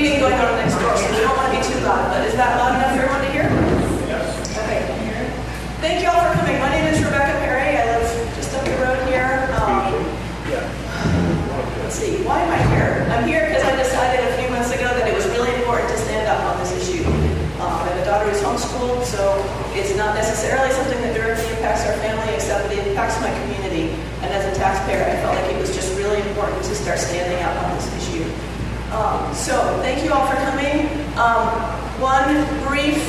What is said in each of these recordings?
meeting going on next door, so we don't want to be too loud, but is that loud enough for everyone to hear? Yes. Okay. Thank you all for coming. My name is Rebecca Perry. I live just up the road here. Let's see, why am I here? I'm here because I decided a few months ago that it was really important to stand up on this issue. I have a daughter who's homeschooled, so it's not necessarily something that directly impacts our family, except it impacts my community. And as a taxpayer, I felt like it was just really important to start standing up on this issue. So thank you all for coming. One brief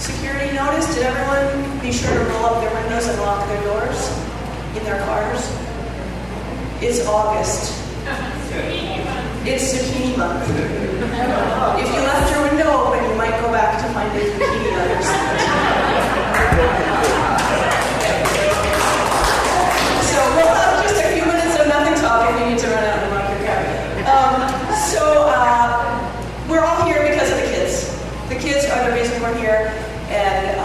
security notice. Did everyone be sure to roll up their windows and lock their doors in their cars? It's August. It's zucchini month. If you left your window open, you might go back to find a zucchini on your side. So we'll have just a few minutes of nothing talk if you need to run out and lock your car. We're all here because of the kids. The kids are the reason we're here, and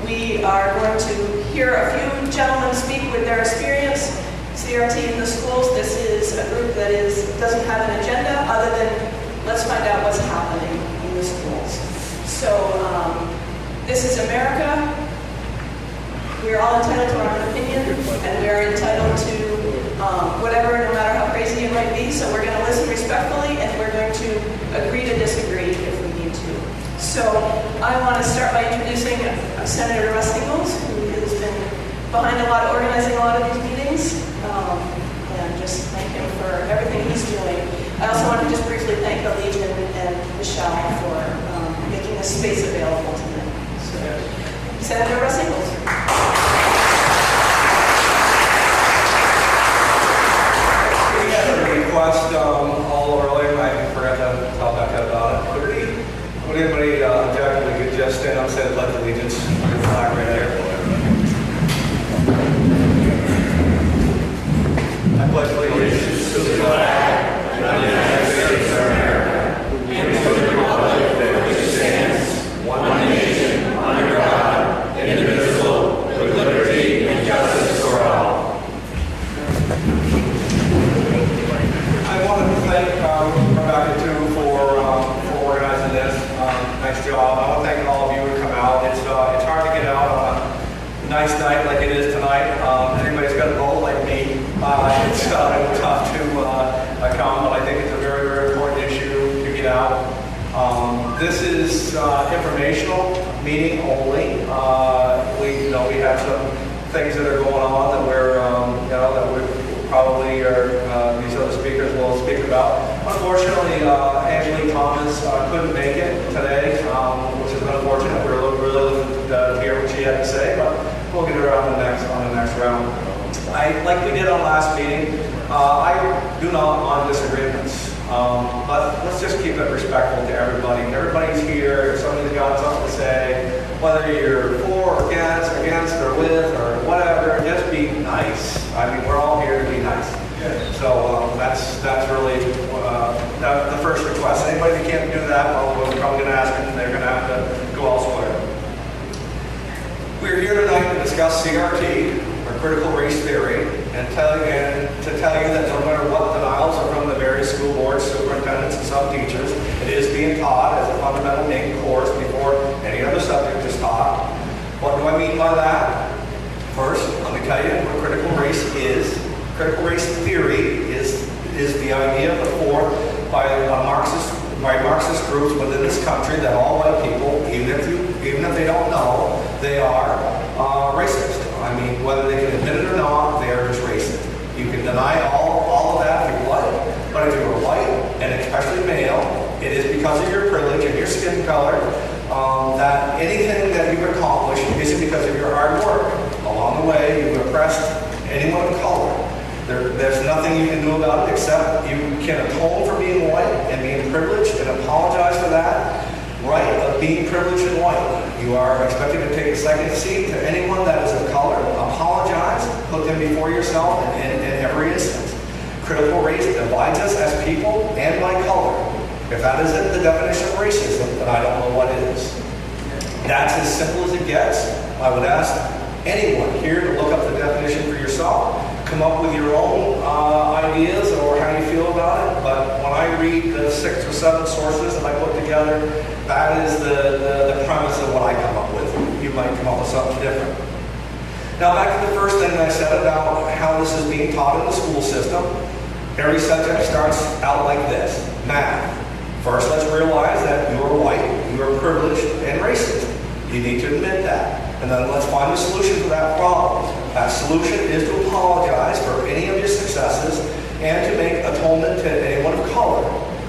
we are going to hear a few gentlemen speak with their experience. CRT in the schools. This is a group that doesn't have an agenda other than let's find out what's happening in the schools. So this is America. We are all entitled to our own opinion, and we are entitled to whatever, no matter how crazy it might be. So we're going to listen respectfully, and we're going to agree to disagree if we need to. So I want to start by introducing Senator Russ Ingalls, who has been behind organizing a lot of these meetings. And just thank him for everything he's doing. I also want to just briefly thank the Legion and Michelle for making this space available to them. So, Senator Russ Ingalls. We had a request earlier, I forgot to tell Becca about it. Would anybody object? We could just stand up and say the Pledge of Allegiance on your flag right there. I pledge allegiance to the flag of the United States of America and to the republic for which it stands, one nation, under God, indivisible, with liberty and justice for all. I want to thank Rebecca too for organizing this. Nice job. I want to thank all of you who come out. It's hard to get out on a nice night like it is tonight. Anybody's got a vote like me. It's tough to come, but I think it's a very, very important issue to get out. This is informational meeting only. We have some things that are going on that we probably these other speakers will speak about. Unfortunately, Angelique Thomas couldn't make it today, which is unfortunate. We're really looking to hear what she had to say, but we'll get her on the next round. Like we did on last meeting, I do not want disagreements, but let's just keep it respectful to everybody. Everybody's here. If somebody's got something to say, whether you're for or against or with or whatever, just be nice. I mean, we're all here to be nice. So that's really the first request. Anybody that can't do that, well, we're probably going to ask them. They're going to have to go elsewhere. We're here tonight to discuss CRT, or critical race theory, and to tell you that no matter what denials are from the various school boards, superintendents, and some teachers, it is being taught as a fundamental main course before any other subject is taught. What do I mean by that? First, let me tell you what critical race is. Critical race theory is the idea put forth by Marxist groups within this country that all white people, even if they don't know, they are racist. I mean, whether they can admit it or not, they are just racist. You can deny all of that if you like, but if you're white, and especially male, it is because of your privilege and your skin color that anything that you've accomplished isn't because of your hard work. Along the way, you've oppressed anyone of color. There's nothing you can do about it except you can atone for being white and being privileged and apologize for that right of being privileged and white. You are expected to take a second seat to anyone that is of color, apologize, put them before yourself in every instance. Critical race divides us as people and by color. If that isn't the definition of racism, then I don't know what is. That's as simple as it gets. I would ask anyone here to look up the definition for yourself, come up with your own ideas or how you feel about it, but read the 6 or 7 sources that I put together. That is the premise of what I come up with. You might come up with something different. Now back to the first thing that I said about how this is being taught in the school system. Every subject starts out like this: math. First, let's realize that you are white, you are privileged, and racist. You need to admit that. And then let's find a solution to that problem. That solution is to apologize for any of your successes and to make atonement to anyone of color.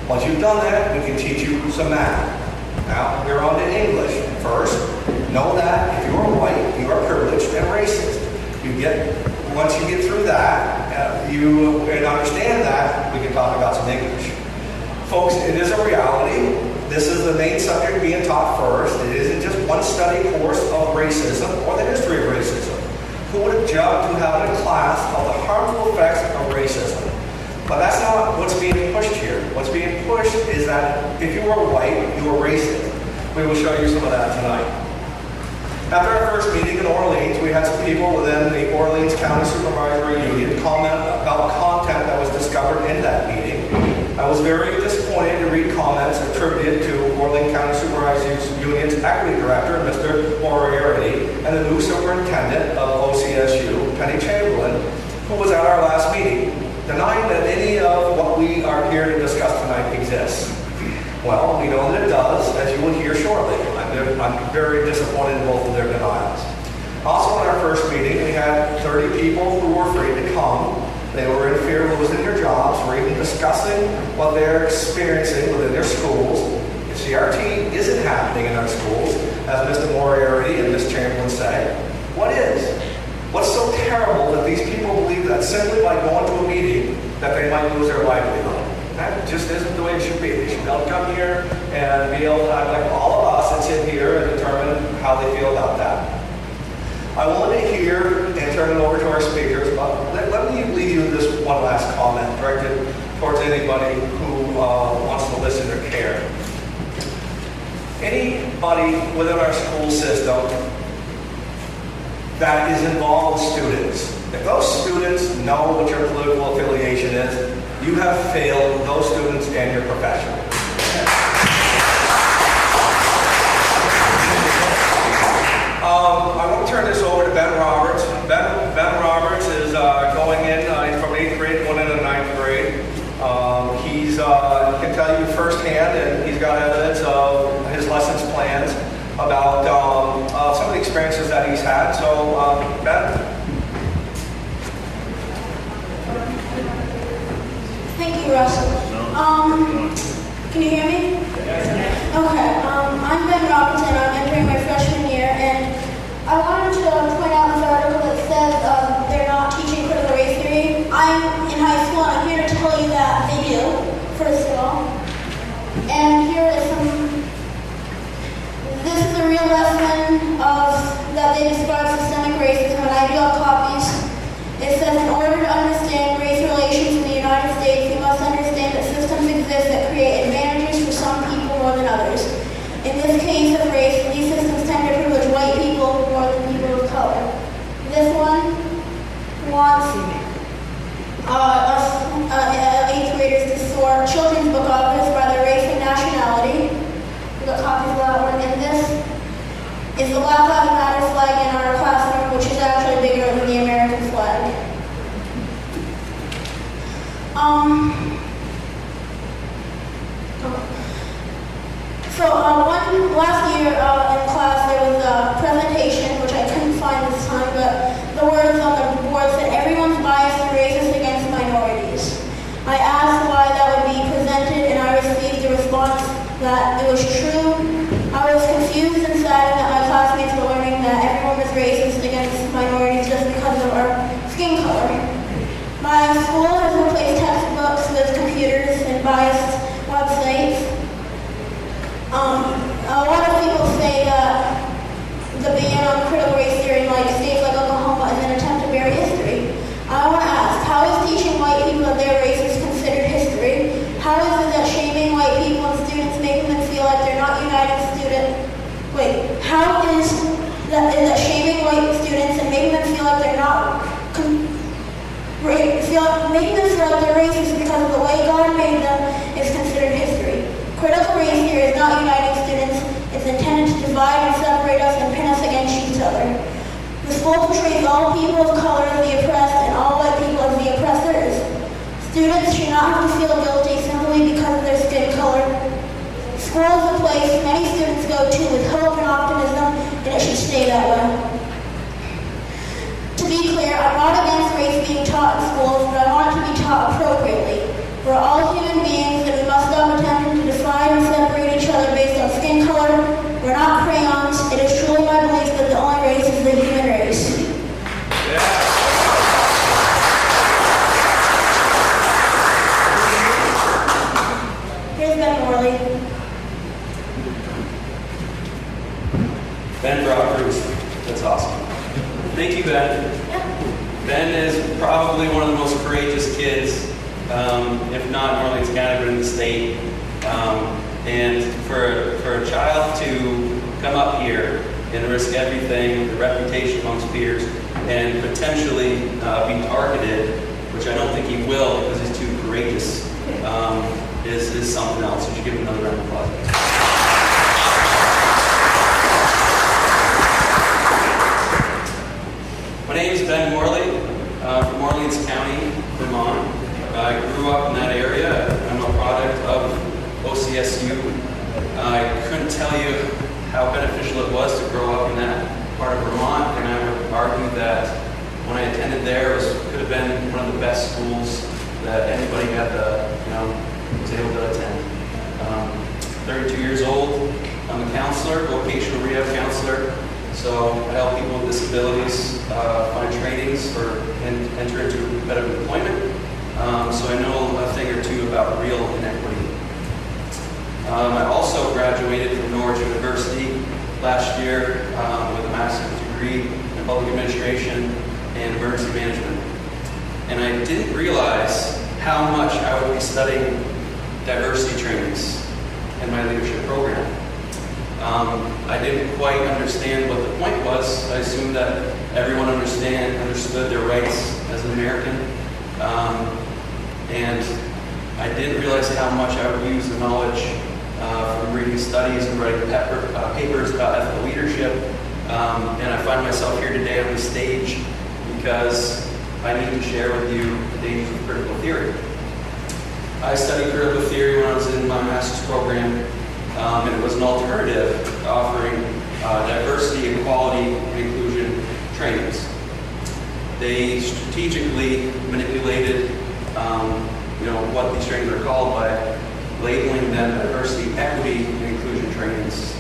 Once you've done that, we can teach you some math. Now, we're on to English. First, know that if you are white, you are privileged and racist. Once you get through that, and understand that, we can talk about some English. Folks, it is a reality. This is the main subject being taught first. It isn't just one study course of racism or the history of racism. Who would object to having a class of the harmful effects of racism? But that's not what's being pushed here. What's being pushed is that if you are white, you are racist. We will show you some of that tonight. After our first meeting in Orleans, we had some people within the Orleans County Supervisory Union comment about content that was discovered in that meeting. I was very disappointed to read comments attributed to Orleans County Supervisors Union's Equity Director, Mr. Moriarty, and the new Superintendent of OCSU, Penny Chamberlain, who was at our last meeting, denying that any of what we are here to discuss tonight exists. Well, we know that it does, as you will hear shortly. I'm very disappointed in both of their denials. Also, in our first meeting, we had 30 people who were free to come. They were in fear of losing their jobs. We're even discussing what they're experiencing within their schools. If CRT isn't happening in our schools, as Mr. Moriarty and Ms. Chamberlain say, what is? What's so terrible that these people believe that simply by going to a meeting that they might lose their livelihood? That just isn't the way it should be. They should be able to come here and be able to act like all of us and sit here and determine how they feel about that. I wanted to hear and turn it over to our speakers, but let me leave you with this one last comment directed towards anybody who wants to listen or care. Anybody within our school system that is involved with students, if those students know what your political affiliation is, you have failed those students and your profession. I want to turn this over to Ben Roberts. Ben Roberts is going in from 8th grade, going into 9th grade. He can tell you firsthand, and he's got evidence of his lessons plans about some of the experiences that he's had. So, Ben? Thank you, Russ. Can you hear me? Yes. Okay. I'm Ben Roberts, and I'm entering my freshman year, and I wanted to point out this article that says they're not teaching critical race theory. I'm in high school, and I'm here to tell you that they do, first of all. And here is this is a real lesson that they describe systemic racism, and I do have copies. It says, in order to understand race relations in the United States, we must understand that systems exist that create advantages for some people more than others. In this case of race, these systems tend to privilege white people more than people of color. This one wants us 8th graders to sort children's book authors by their race and nationality. We've got copies of that one. And this is the Black Lives Matter flag in our classroom, which is actually bigger than the American flag. Last year in class there was a presentation, which I couldn't find this time, but the words on the board said, everyone's biased and racist against minorities. I asked why that would be presented, and I received a response that it was true. I was confused and saddened that my classmates were learning that everyone was racist against minorities just because of our skin color. My school has replaced textbooks with computers and biased websites. A lot of people say that the ban on critical race theory in states like Oklahoma is an attempt to bury history. I want to ask, how is teaching white people that their race is considered history? How is it that shaming white people and students making them feel like they're school portrays all people of color as the oppressed and all white people as the oppressors. Students should not have to feel guilty simply because of their skin color. School is a place many students go to with hope and optimism, and it should stay that way. To be clear, I'm not against race being taught in schools, but I want it to be taught appropriately. We're all human beings, and we must stop attempting to define and separate each other based on skin color. We're not crayons. It is truly my belief that the only race is the human race. Here's Ben Morley. Ben brought Bruce. That's awesome. Thank you, Ben. Ben is probably one of the most courageous kids, if not in Orleans County, but in the state. And for a child to come up here and risk everything, the reputation amongst peers, and potentially be targeted, which I don't think he will because he's too courageous, is something else. You should give him another round of applause. My name is Ben Morley, from Orleans County, Vermont. I grew up in that area. I'm a product of OCSU. I couldn't tell you how beneficial it was to grow up in that part of Vermont, and I would argue that when I attended there, it could have been one of the best schools that anybody was able to attend. 32 years old. I'm a counselor, vocational rehab counselor. So I help people with disabilities find trainings and enter into better employment. So I know a thing or two about real inequity. I also graduated from Norwich University last year with a master's degree in public administration and emergency management. And I didn't realize how much I would be studying diversity trainings in my leadership program. I didn't quite understand what the point was. I assumed that everyone understood their rights as an American. And I didn't realize how much I would use the knowledge from reading studies and writing papers about ethical leadership. And I find myself here today on the stage because I need to share with you the dangers of critical theory. I studied critical theory when I was in my master's program. And it was an alternative to offering diversity, equality, and inclusion trainings. They strategically manipulated, what these trainings are called by labeling them diversity, equity, and inclusion trainings.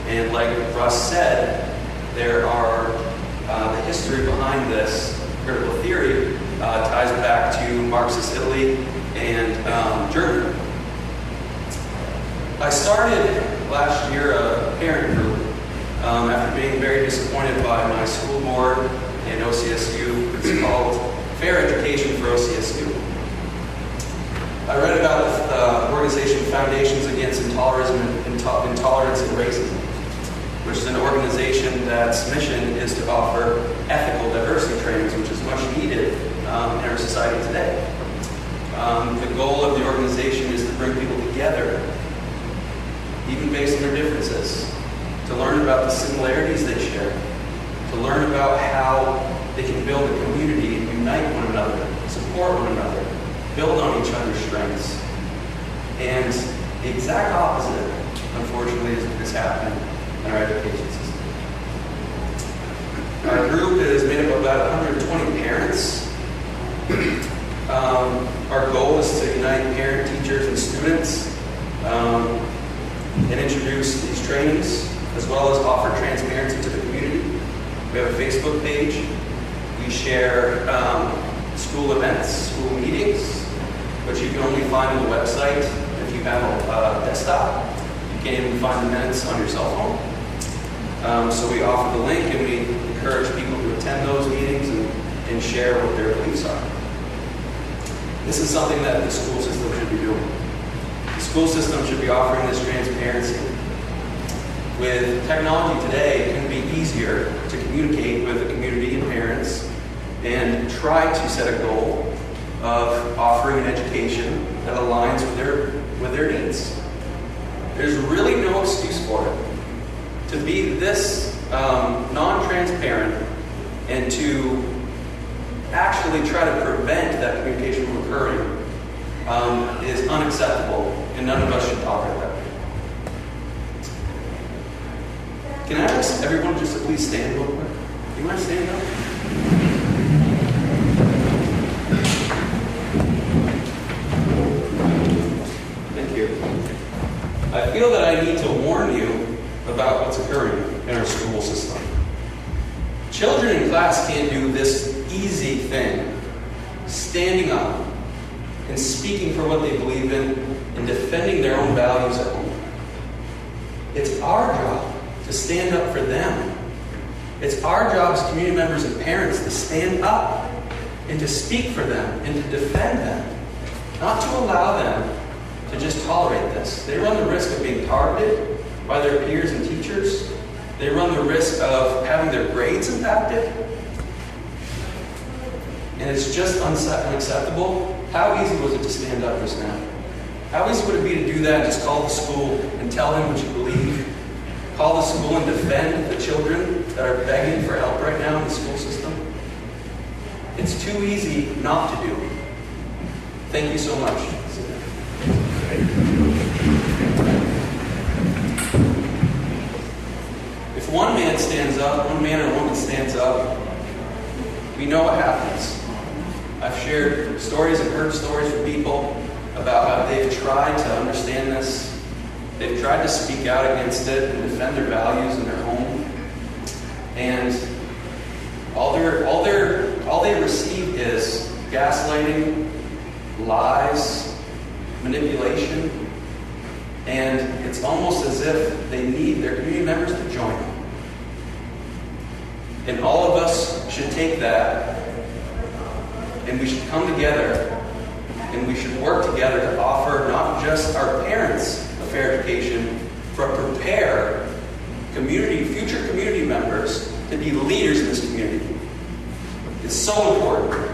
And like Russ said, there are the history behind this critical theory ties back to Marxist Italy and Germany. I started last year a parent group after being very disappointed by my school board and OCSU. It's called Fair Education for OCSU. I read about the organization Foundations Against Intolerance and Racism, which is an organization that's mission is to offer ethical diversity trainings, which is much needed in our society today. The goal of the organization is to bring people together, even based on their differences, to learn about the similarities they share, to learn about how they can build a community and unite one another, support one another, build on each other's strengths. And the exact opposite, unfortunately, is happening in our education system. Our group is made up of about 120 parents. Our goal is to unite parents, teachers, and students and introduce these trainings, as well as offer transparency to the community. We have a Facebook page. We share school events, school meetings, which you can only find on the website if you have a desktop. You can't even find the minutes on your cell phone. So we offer the link, and we encourage people to attend those meetings and share what their beliefs are. This is something that the school system should be doing. The school system should be offering this transparency. With technology today, it can be easier to communicate with the community and parents and try to set a goal of offering an education that aligns with their needs. There's really no excuse for it. To be this non-transparent and to actually try to prevent that communication from occurring is unacceptable, and none of us should tolerate that. Can I ask everyone just to please stand real quick? Do you mind standing up? Thank you. I feel that I need to warn you about what's occurring in our school system. Children in class can't do this easy thing, standing up and speaking for what they believe in and defending their own values at home. It's our job to stand up for them. It's our job as community members and parents to stand up and to speak for them and to defend them, not to allow them to just tolerate this. They run the risk of being targeted by their peers and teachers. They run the risk of having their grades impacted. And it's just unacceptable. How easy was it to stand up just now? How easy would it be to do that and just call the school and tell them what you believe? Call the school and defend the children that are begging for help right now in the school system? It's too easy not to do. Thank you so much. If one man stands up, one man or woman stands up, we know what happens. I've shared stories and heard stories from people about how they've tried to understand this. They've tried to speak out against it and defend their values in their home. And all they receive is gaslighting, lies, manipulation, and it's almost as if they need their community members to join them. And all of us should take that, and we should come together, and we should work together to offer not just our parents a fair education, but prepare future community members to be leaders in this community. It's so important.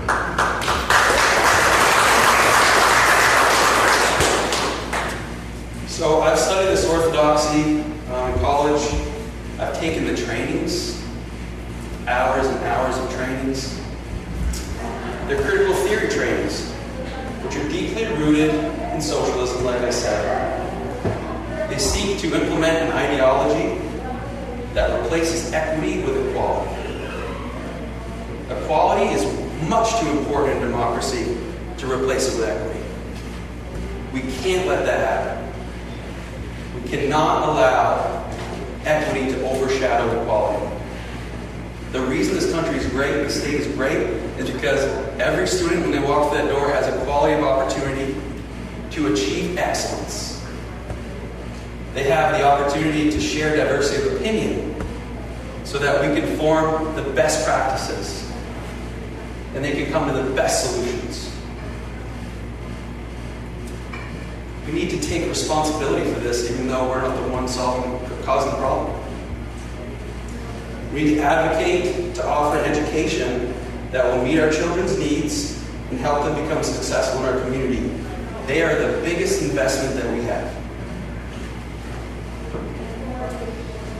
So I've studied this orthodoxy in college. I've taken the trainings, hours and hours of trainings. They're critical theory trainings, which are deeply rooted in socialism, like I said. They seek to implement an ideology that replaces equity with equality. Equality is much too important in democracy to replace it with equity. We can't let that happen. We cannot allow equity to overshadow equality. The reason this country is great, the state is great, is because every student, when they walk through that door, has a quality of opportunity to achieve excellence. They have the opportunity to share diversity of opinion so that we can form the best practices and they can come to the best solutions. We need to take responsibility for this, even though we're not the ones causing the problem. We need to advocate to offer an education that will meet our children's needs and help them become successful in our community. They are the biggest investment that we have.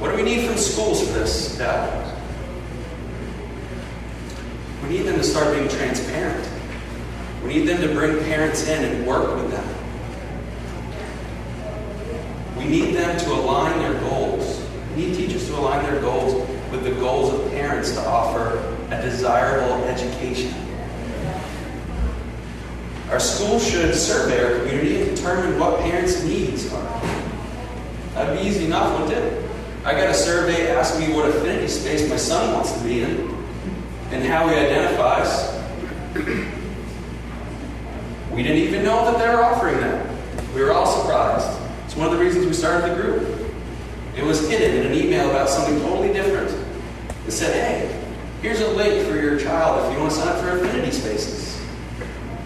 What do we need from schools for this, Dad? We need them to start being transparent. We need them to bring parents in and work with them. We need them to align their goals. We need teachers to align their goals with the goals of parents to offer a desirable education. Our schools should survey our community and determine what parents' needs are. That'd be easy enough, wouldn't it? I got a survey asking me what affinity space my son wants to be in and how he identifies. We didn't even know that they were offering that. We were all surprised. It's one of the reasons we started the group. It was hidden in an email about something totally different. It said, hey, here's a link for your child if you want to sign up for affinity spaces.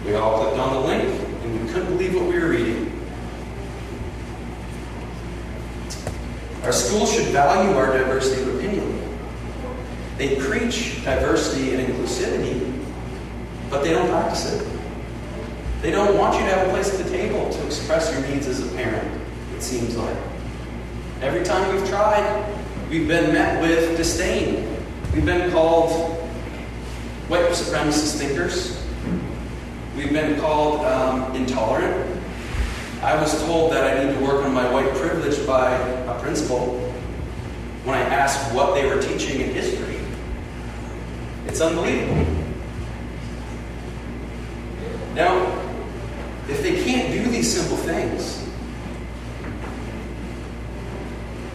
We all clicked on the link and we couldn't believe what we were reading. Our schools should value our diversity of opinion. They preach diversity and inclusivity, but they don't practice it. They don't want you to have a place at the table to express your needs as a parent, it seems like. Every time we've tried, we've been met with disdain. We've been called white supremacist thinkers. We've been called intolerant. I was told that I need to work on my white privilege by a principal when I asked what they were teaching in history. It's unbelievable. Now, if they can't do these simple things,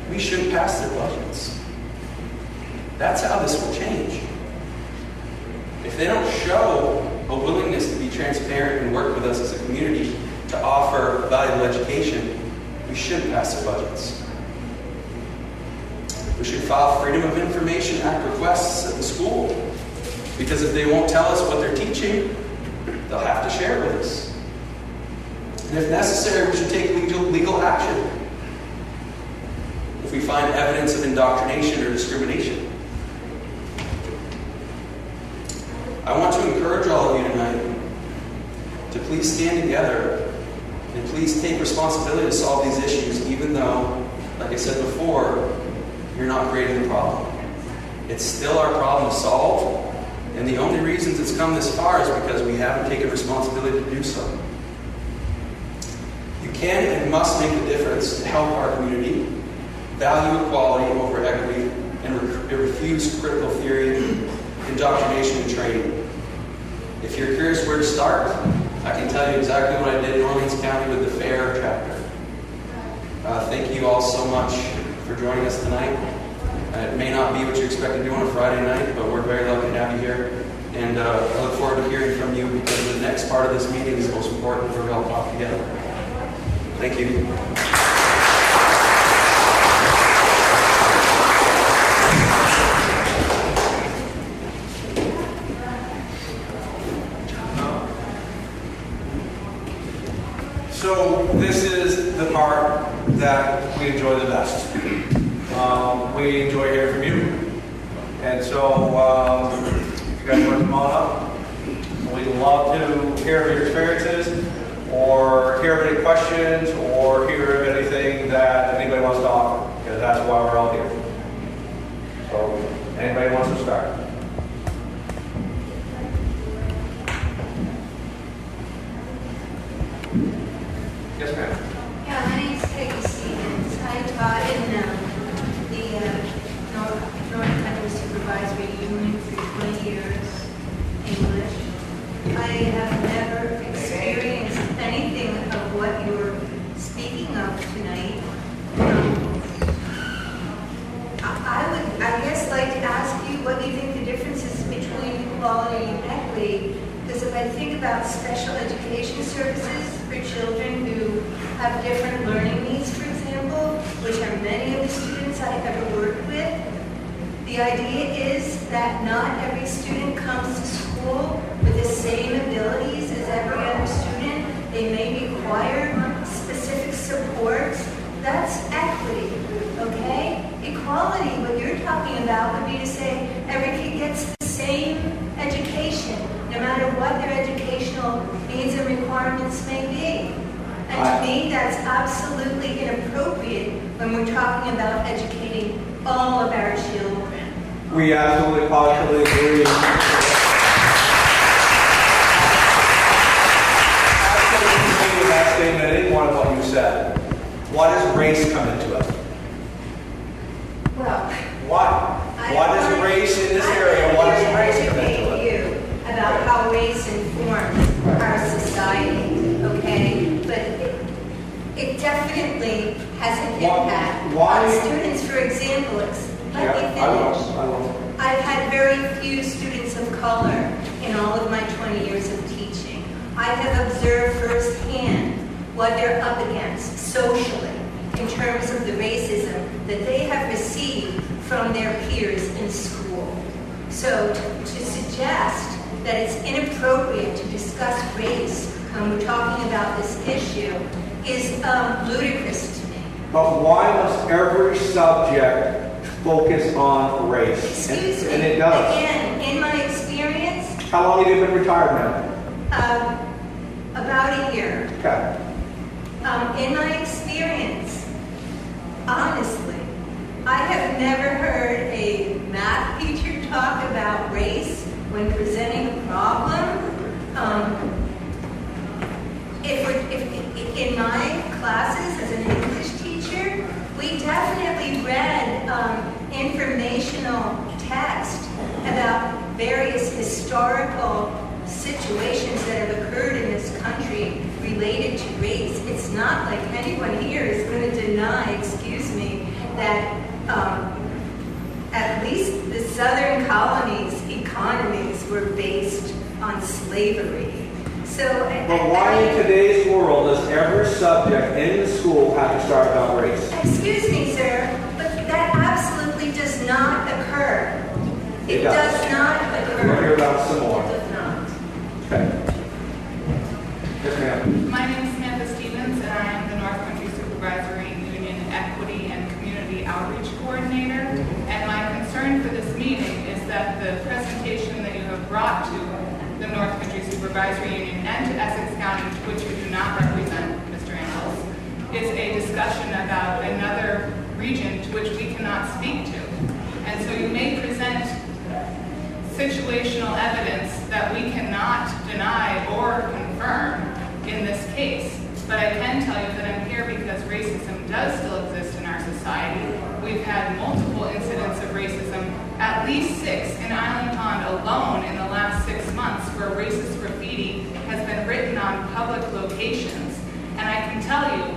we shouldn't pass their budgets. That's how this will change. If they don't show a willingness to be transparent and work with us as a community to offer valuable education, we shouldn't pass their budgets. We should file Freedom of Information Act requests at the school, because if they won't tell us what they're teaching, they'll have to share it with us. And if necessary, we should take legal action if we find evidence of indoctrination or discrimination. I want to encourage all of you tonight to please stand together and please take responsibility to solve these issues, even though, like I said before, you're not creating the problem. It's still our problem to solve, and the only reasons it's come this far is because we haven't taken responsibility to do so. You can and must make a difference to help our community value equality over equity and refuse critical theory, indoctrination, and training. If you're curious where to start, I can tell you exactly what I did in Orleans County with the FAIR chapter. Thank you all so much for joining us tonight. It may not be what you expect to do on a Friday night, but we're very lucky to have you here. And I look forward to hearing from you, because the next part of this meeting is most important where we all talk together. Thank you. So this is the part that we enjoy the best. We enjoy hearing from you. And so if you guys want to come on up, we'd love to hear of your experiences, or hear of any questions, or hear of anything that anybody wants to offer, because that's why we're all here. So anybody wants to start? Yes, ma'am. Yeah, my name's Peggy Stevens. I taught in the North Country Supervisory Union for 20 years, English. I have never experienced anything of what you're speaking of tonight. I guess, like to ask you what you think the difference is between equality and equity. Because if I think about special education services for children who have different learning needs, for example, which are many of the students I ever worked with, the idea is that not every student comes to school with the same abilities as every other student. They may require specific supports. That's equity, okay? Equality, what you're talking about, would be to say every kid gets the same education, no matter what their educational needs and requirements may be. And to me, that's absolutely inappropriate when we're talking about educating all of our children. We absolutely, positively agree. Absolutely, that statement, any one of what you said. Why does race come into it? Well, Why? Why does race in this area, why does race come into it? you about how race informs our society, okay? But it definitely has an impact Why? on students. For example, let me finish. I will. I've had very few students of color in all of my 20 years of teaching. I have observed firsthand what they're up against socially in terms of the racism that they have received from their peers in school. So to suggest that it's inappropriate to discuss race when we're talking about this issue is ludicrous to me. But why must every subject focus on race? Excuse me, And it does. again, in my experience, How long have you been retired now? about a year. Okay. In my experience, honestly, I have never heard a math teacher talk about race when presenting a problem. If in my classes as an English teacher, we definitely read informational text about various historical situations that have occurred in this country related to race. It's not like anyone here is going to deny, excuse me, that at least the southern colonies' economies were based on slavery. So, But why in today's world does every subject in the school have to start about race? excuse me, sir, but that absolutely does not occur. It does not occur. We'll hear about some more. It does not. Okay. Yes, ma'am. My name is Samantha Stevens, and I am the North Country Supervisory Union Equity and Community Outreach Coordinator. And my concern for this meeting is that the presentation that you have brought to the North Country Supervisory Union and to Essex County, to which you do not represent, Mr. Ingalls, is a discussion about another region to which we cannot speak to. And so you may present situational evidence that we cannot deny or confirm in this case. But I can tell you that I'm here because racism does still exist in our society. We've had multiple incidents of racism, at least 6 in Island Pond alone in the last 6 months, where racist graffiti has been written on public locations. And I can tell you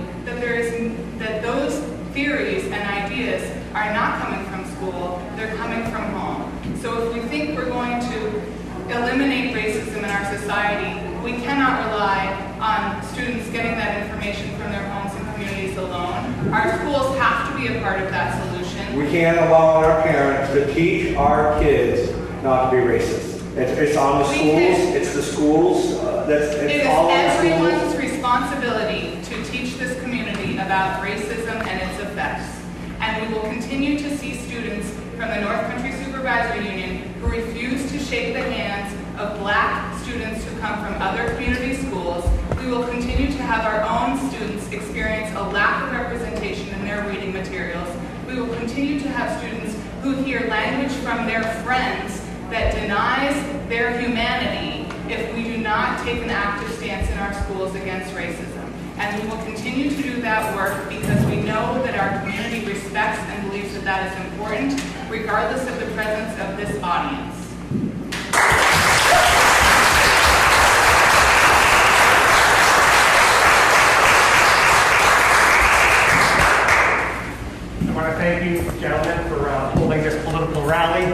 that those theories and ideas are not coming from school, they're coming from home. So if we think we're going to eliminate racism in our society, we cannot rely on students getting that information from their homes and communities alone. Our schools have to be a part of that solution. We can't allow our parents to teach our kids not to be racist. It's on the schools. It's the schools. It is all on the everyone's schools. responsibility to teach this community about racism and its effects. And we will continue to see students from the North Country Supervisory Union who refuse to shake the hands of Black students who come from other community schools. We will continue to have our own students experience a lack of representation in their reading materials. We will continue to have students who hear language from their friends that denies their humanity if we do not take an active stance in our schools against racism. And we will continue to do that work because we know that our community respects and believes that that is important, regardless of the presence of this audience. I want to thank you, gentlemen, for holding this political rally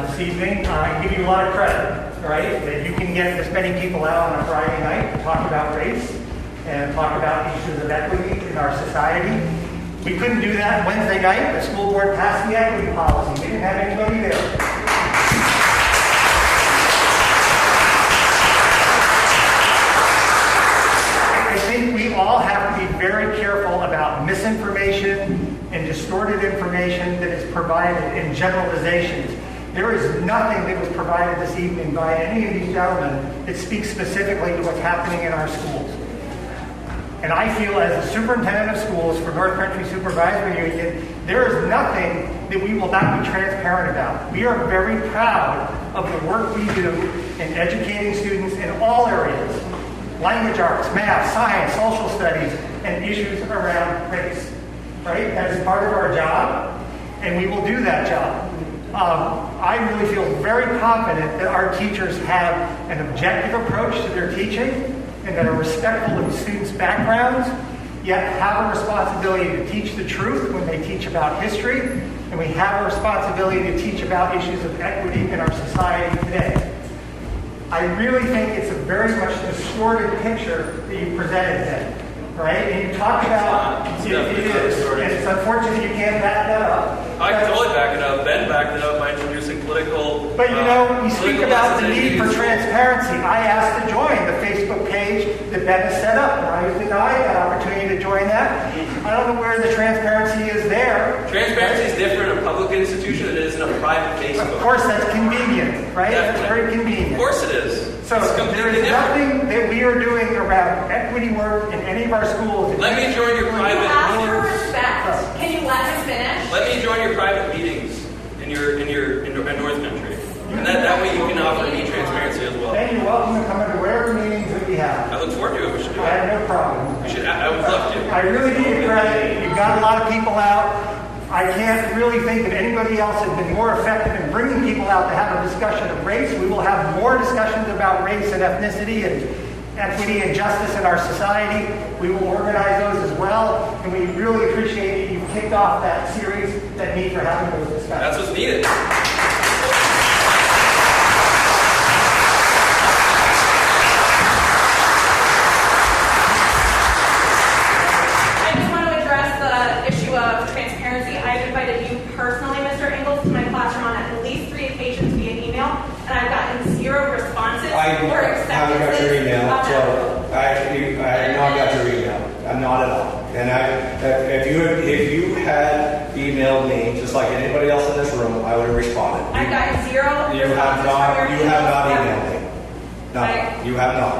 this evening. I give you a lot of credit, right? That you can get this many people out on a Friday night to talk about race and talk about issues of equity in our society. We couldn't do that Wednesday night. The school board passed the equity policy. We didn't have anybody there. I think we all have to be very careful about misinformation and distorted information that is provided in generalizations. There is nothing that was provided this evening by any of these gentlemen that speaks specifically to what's happening in our schools. And I feel as the superintendent of schools for North Country Supervisory Union, there is nothing that we will not be transparent about. We are very proud of the work we do in educating students in all areas. Language arts, math, science, social studies, and issues around race. Right? That is part of our job, and we will do that job. I really feel very confident that our teachers have an objective approach to their teaching and that are respectful of students' backgrounds, yet have a responsibility to teach the truth when they teach about history, and we have a responsibility to teach about issues of equity in our society today. I really think it's a very much distorted picture that you presented today. Right? And you talk about it is, and it's unfortunate you can't back that up. I can totally back it up. Ben backed it up by introducing political. But you speak about the need for transparency. I asked to join the Facebook page that Ben has set up, and I was denied that opportunity to join that. I don't know where the transparency is there. Transparency is different in a public institution than it is in a private Facebook. Of course, that's convenient, right? Definitely. That's very convenient. Of course it is. So it's there completely is different. nothing that we are doing around equity work in any of our schools. Let me join your private Ask for meetings. respect. Can you let him finish? Let me join your private meetings in North Country. And that that way you can offer me transparency as well. And you're welcome to come into whatever meetings that we have. I look forward to it. We should do I it. have no problem. We should. I would love to. I really give you credit. You've got a lot of people out. I can't really think of anybody else that's been more effective in bringing people out to have a discussion of race. We will have more discussions about race and ethnicity and equity and justice in our society. We will organize those as well. And we really appreciate that you've kicked off that series, that need for having those discussions. That's what's needed. I just want to address the issue of transparency. I've invited you personally, Mr. Ingalls, to my classroom on at least 3 occasions via email, and I've gotten 0 responses I or haven't acceptances. got your email, of so that. I have not got your email. I'm not at all. And if you had emailed me, just like anybody else in this room, I would have responded. I've gotten 0 You have responses not. from your You have not emails. emailed me. No, you have not.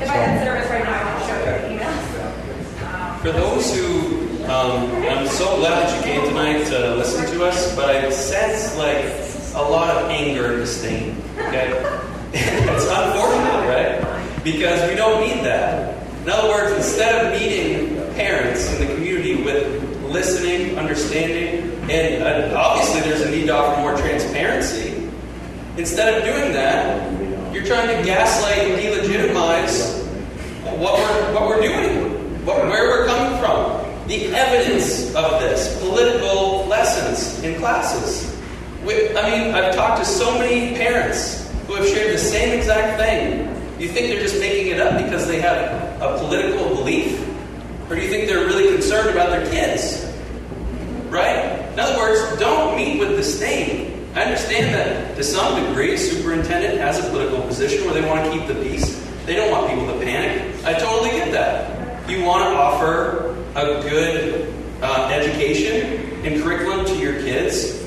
If I had service right now, I would show you the emails. For those who, I'm so glad that you came tonight to listen to us, but I sense like a lot of anger and disdain. Okay, it's unfortunate, right? Because we don't need that. In other words, instead of meeting parents in the community with listening, understanding, and obviously there's a need to offer more transparency. Instead of doing that, you're trying to gaslight and delegitimize what we're doing, where we're coming from. The evidence of this, political lessons in classes. I've talked to so many parents who have shared the same exact thing. Do you think they're just making it up because they have a political belief? Or do you think they're really concerned about their kids? Right? In other words, don't meet with disdain. I understand that to some degree, superintendent has a political position where they want to keep the peace. They don't want people to panic. I totally get that. You want to offer a good education and curriculum to your kids.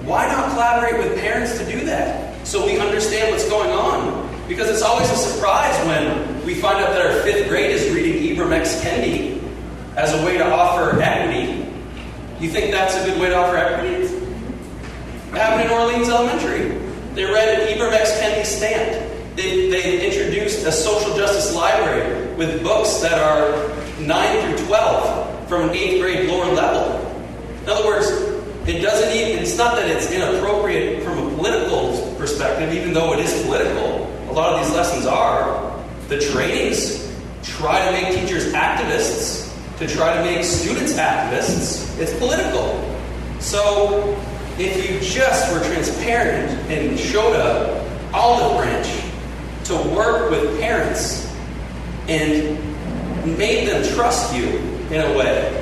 Why not collaborate with parents to do that? So we understand what's going on. Because it's always a surprise when we find out that our 5th grade is reading Ibram X. Kendi as a way to offer equity. You think that's a good way to offer equity? It happened in Orleans Elementary. They read Ibram X. Kendi's Stand. They introduced a social justice library with books that are 9 through 12 from an 8th grade lower level. In other words, it's not that it's inappropriate from a political perspective, even though it is political. A lot of these lessons are. The trainings try to make teachers activists, to try to make students activists. It's political. So if you just were transparent and showed a olive branch to work with parents and made them trust you in a way,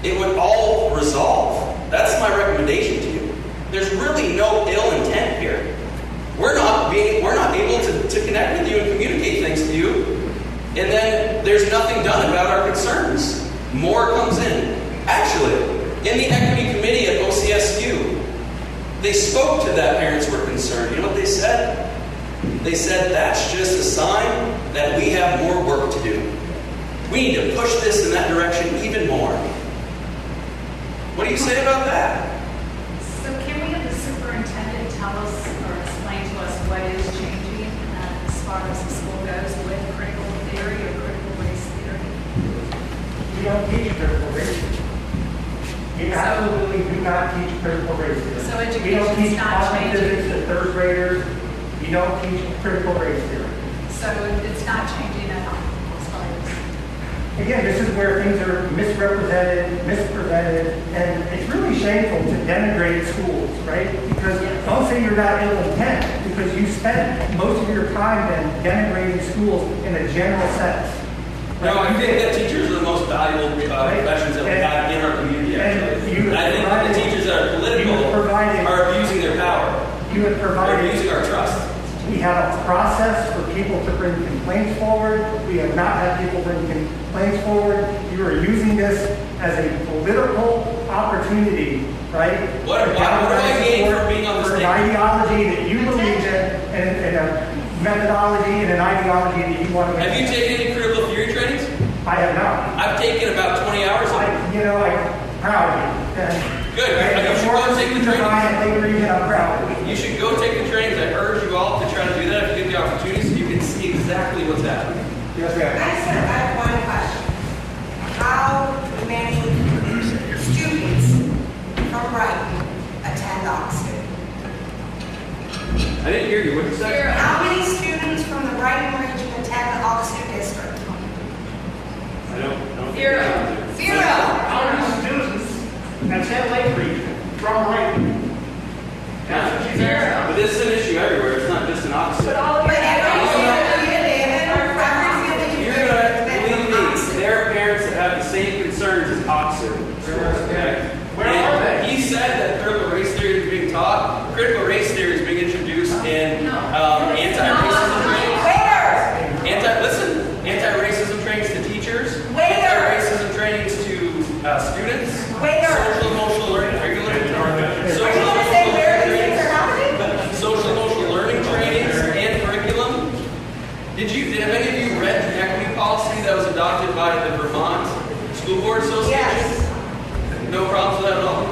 it would all resolve. That's my recommendation to you. There's really no ill intent here. We're not able to connect with you and communicate things to you, and then there's nothing done about our concerns. More comes in. Actually, in the equity committee at OCSU, they spoke to that parents were concerned. You know what they said? They said that's just a sign that we have more work to do. We need to push this in that direction even more. What do you say about that? So can we have the superintendent tell us or explain to us what is changing as far as the school goes with critical theory or critical race theory? We don't teach critical race theory. We absolutely do not teach critical race theory. So We don't education's teach not quantum changing. physics to 3rd graders. We don't teach critical race theory. So it's not changing at all as far as. Again, this is where things are misrepresented, mispresented, and it's really shameful to denigrate schools, right? Because don't say you're not ill intent, because you spend most of your time then denigrating schools in a general sense. No, I think that teachers are the most valuable professions that we have in our community, actually. And I think that the teachers that are political are abusing their power. You have They're provided. abusing our trust. We have a process for people to bring complaints forward. We have not had people bring complaints forward. You are using this as a political opportunity, right? What do I gain from being on the For an stage? ideology that you believe in, and a methodology and an ideology that you want to. Have you taken any critical theory trainings? I have not. I've taken about 20 hours of it. I'm proud of you. And Good. Right? You The should more go take the students are buying training. it, they read it, I'm proud. You should go take the trainings. I urge you all to try to do that if you get the opportunity so you can see exactly what's happening. Yes, ma'am. I have one question. How many students from Brighton attend Oxford? I didn't hear you. What did you say? How many students from the Brighton region attend the Oxford district? I don't. Zero. Zero. How many students attend Lake Region from Brighton? Zero. But this is an issue everywhere. It's not just an opposite. But all of But your every single families year they have You're gonna believe me. There are parents that have the same concerns as Oxford schools. Okay. Where are they? He said that critical race theory is being taught. Critical race theory is being introduced in anti-racism training. Where? Anti-racism trainings to teachers. Where? Anti-racism trainings to students. Where? Social emotional learning curriculum. Are you going to say where these things are happening? Social emotional learning trainings and curriculum. Have any of you read the equity policy that was adopted by the Vermont School Board Association? Yes. No problems with that at all.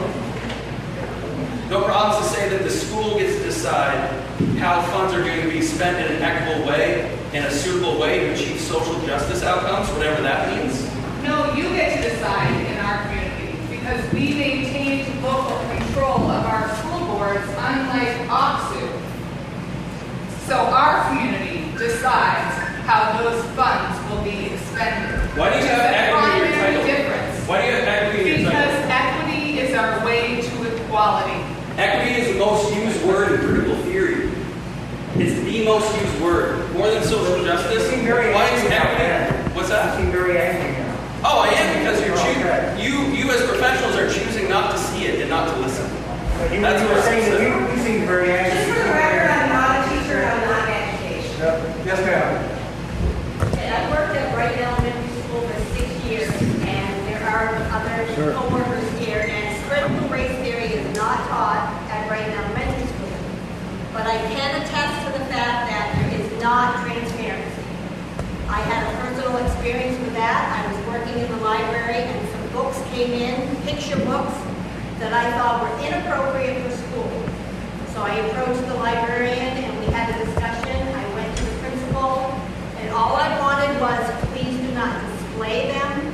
No problems to say that the school gets to decide how funds are going to be spent in an equitable way, in a suitable way to achieve social justice outcomes, whatever that means. No, you get to decide in our community because we maintain local control of our school boards, unlike OXU. So our community decides how those funds will be expended. Why do you have equity in your title? Difference. Why do you have equity in your Because title? equity is our way to equality. Equity is the most used word in critical theory. It's the most used word. More than social justice. You seem very Why is angry about equity? that. What's You that? seem very angry now. Oh, I am because you're Okay. you as professionals are choosing not to see it and not to listen. But you That's were what saying I'm that saying. you seem very angry. Just for the record, I'm not a teacher, I'm not in education. Yes, ma'am. I've worked at Brighton Elementary School for 6 years, and there are other co-workers here, and critical race theory is not taught at Brighton Elementary School. But I can attest to the fact that there is not transparency. I had a personal experience with that. I was working in the library, and some books came in, picture books, that I thought were inappropriate for school. So I approached the librarian, and we had a discussion. I went to the principal, and all I wanted was, please do not display them.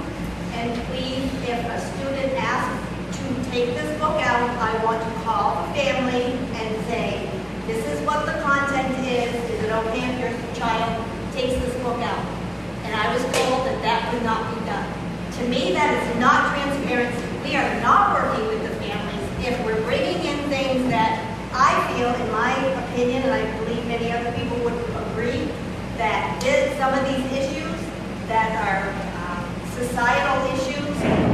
And please, if a student asks to take this book out, I want to call the family and say, this is what the content is. Is it okay if your child takes this book out? And I was told that that could not be done. To me, that is not transparency. We are not working with the families if we're bringing in things that I feel, in my opinion, and I believe many other people would agree, that some of these issues that are societal issues,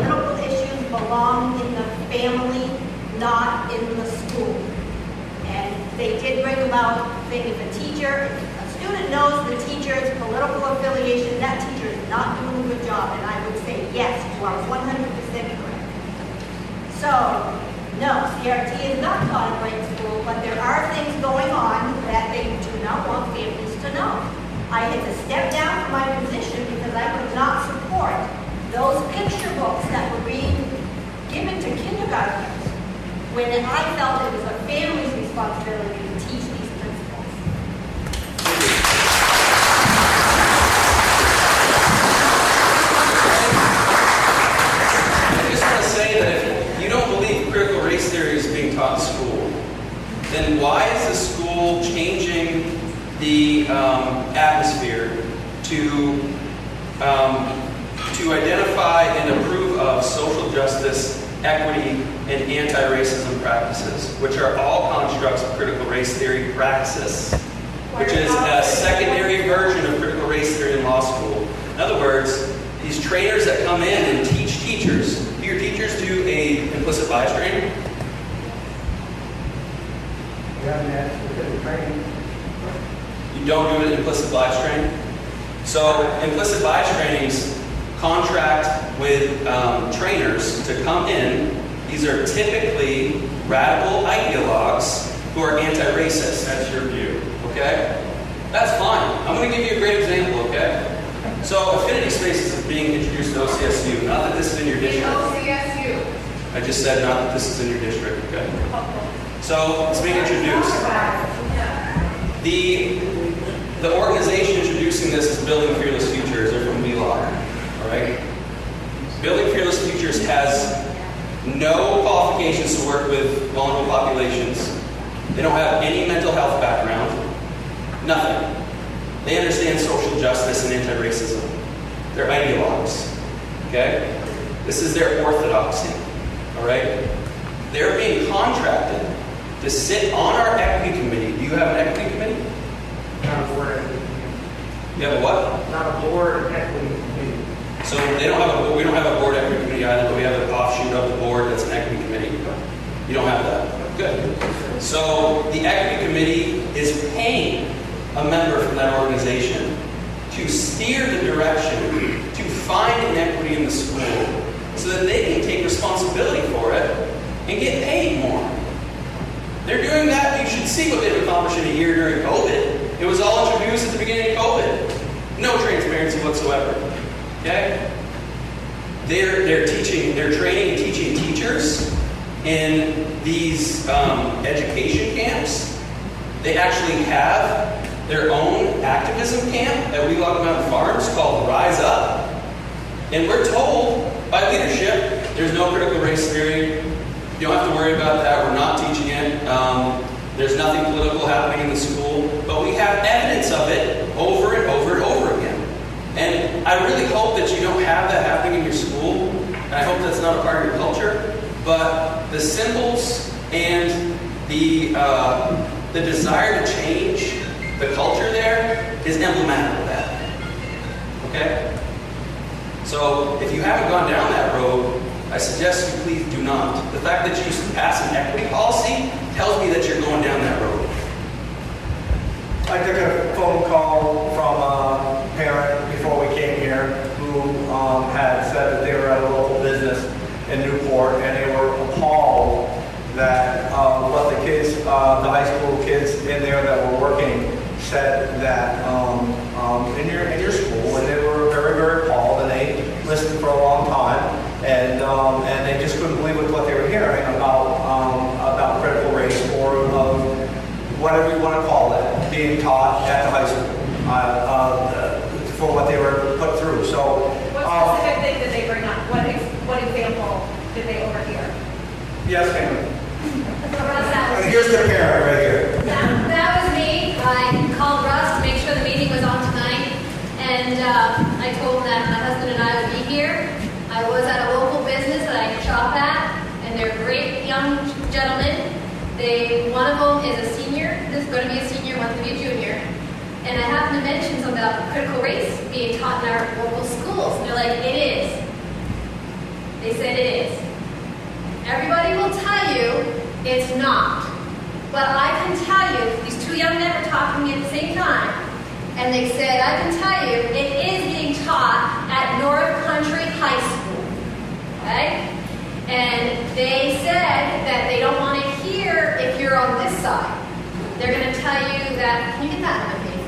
political issues, belong in the family, not in the school. And they did bring about, saying if a student knows the teacher's political affiliation, that teacher is not doing a good job. And I would say, yes, you are 100% correct. So, no, CRT is not taught at Brighton School, but there are things going on that they do not want families to know. I had to step down from my position because I could not support those picture books that were being given to kindergartners when I felt it was a family's responsibility to teach these principles. I just want to say that if you don't believe critical race theory is being taught in school, then why is the school changing the atmosphere to identify and approve of social justice, equity, and anti-racism practices, which are all constructs of critical race theory praxis, which is a secondary version of critical race theory in law school. In other words, these trainers that come in and teach teachers, do your teachers do a implicit bias training? You haven't had specific training. You don't do an implicit bias training? So implicit bias trainings contract with trainers to come in. These are typically radical ideologues who are anti-racist. That's your view, okay? That's fine. I'm going to give you a great example, okay? So affinity spaces is being introduced to OCSU. Not that this is in your In district. OCSU. I just said not that this is in your district, okay? So let's make introduced. The organization introducing this is Building Fearless Futures. They're from WheeLock, all right? Building Fearless Futures has no qualifications to work with vulnerable populations. They don't have any mental health background, nothing. They understand social justice and anti-racism. They're ideologues, okay? This is their orthodoxy, all right? They're being contracted to sit on our equity committee. Do you have an equity committee? Not a board equity. You have a what? Not a board equity committee. So we don't have a board equity committee either, but we have an offshoot of the board that's an equity committee. You don't have that. Good. So the equity committee is paying a member from that organization to steer the direction to find inequity in the school so that they can take responsibility for it and get paid more. They're doing that. You should see what they've accomplished in a year during COVID. It was all introduced at the beginning of COVID. No transparency whatsoever. Okay? They're training and teaching teachers in these education camps. They actually have their own activism camp at WheeLock Mountain Farms called Rise Up. And we're told by leadership there's no critical race theory. You don't have to worry about that. We're not teaching it. There's nothing political happening in the school. But we have evidence of it over and over and over again. And I really hope that you don't have that happening in your school. And I hope that's not a part of your culture. But the symbols and the desire to change the culture there is emblematic of that. Okay? So if you haven't gone down that road, I suggest you please do not. The fact that you pass an equity policy tells me that you're going down that road. I took a phone call from a parent before we came here who had said that they were at a local business in Newport and they were appalled that what the kids, the high school kids in there that were working said that in your school, and they were very, very appalled, and they listened for a long time, and they just couldn't believe what they were hearing about critical race or whatever you want to call it being taught at the high school for what they were put through. So, what specific thing did they bring up? What example did they overhear? yes, ma'am. Russ, Here's the parent right here. that was me. I called Russ to make sure the meeting was on tonight, and I told him that my husband and I would be here. I was at a local business that I shop at, and they're great young gentlemen. One of them is a senior. This is going to be a senior, one's going to be a junior. And I happened to mention something about critical race being taught in our local schools. And they're like, it is. They said it is. Everybody will tell you it's not. But I can tell you, these two young men were talking to me at the same time, and they said, I can tell you, it is being taught at North Country High School. Okay? And they said that they don't want to hear if you're on this side. They're going to tell you that, can you get that on my page?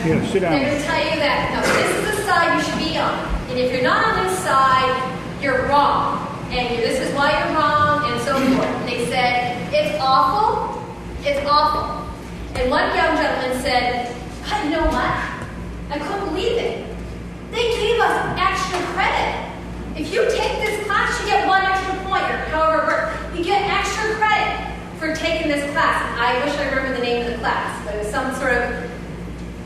Yeah, sit down. They're going to tell you that, no, this is the side you should be on. And if you're not on this side, you're wrong. And this is why you're wrong, and so forth. And they said, it's awful. It's awful. And one young gentleman said, but you know what? I couldn't believe it. They gave us extra credit. If you take this class, you get 1 extra point, or however it works. You get extra credit for taking this class. I wish I remember the name of the class, but it was some sort of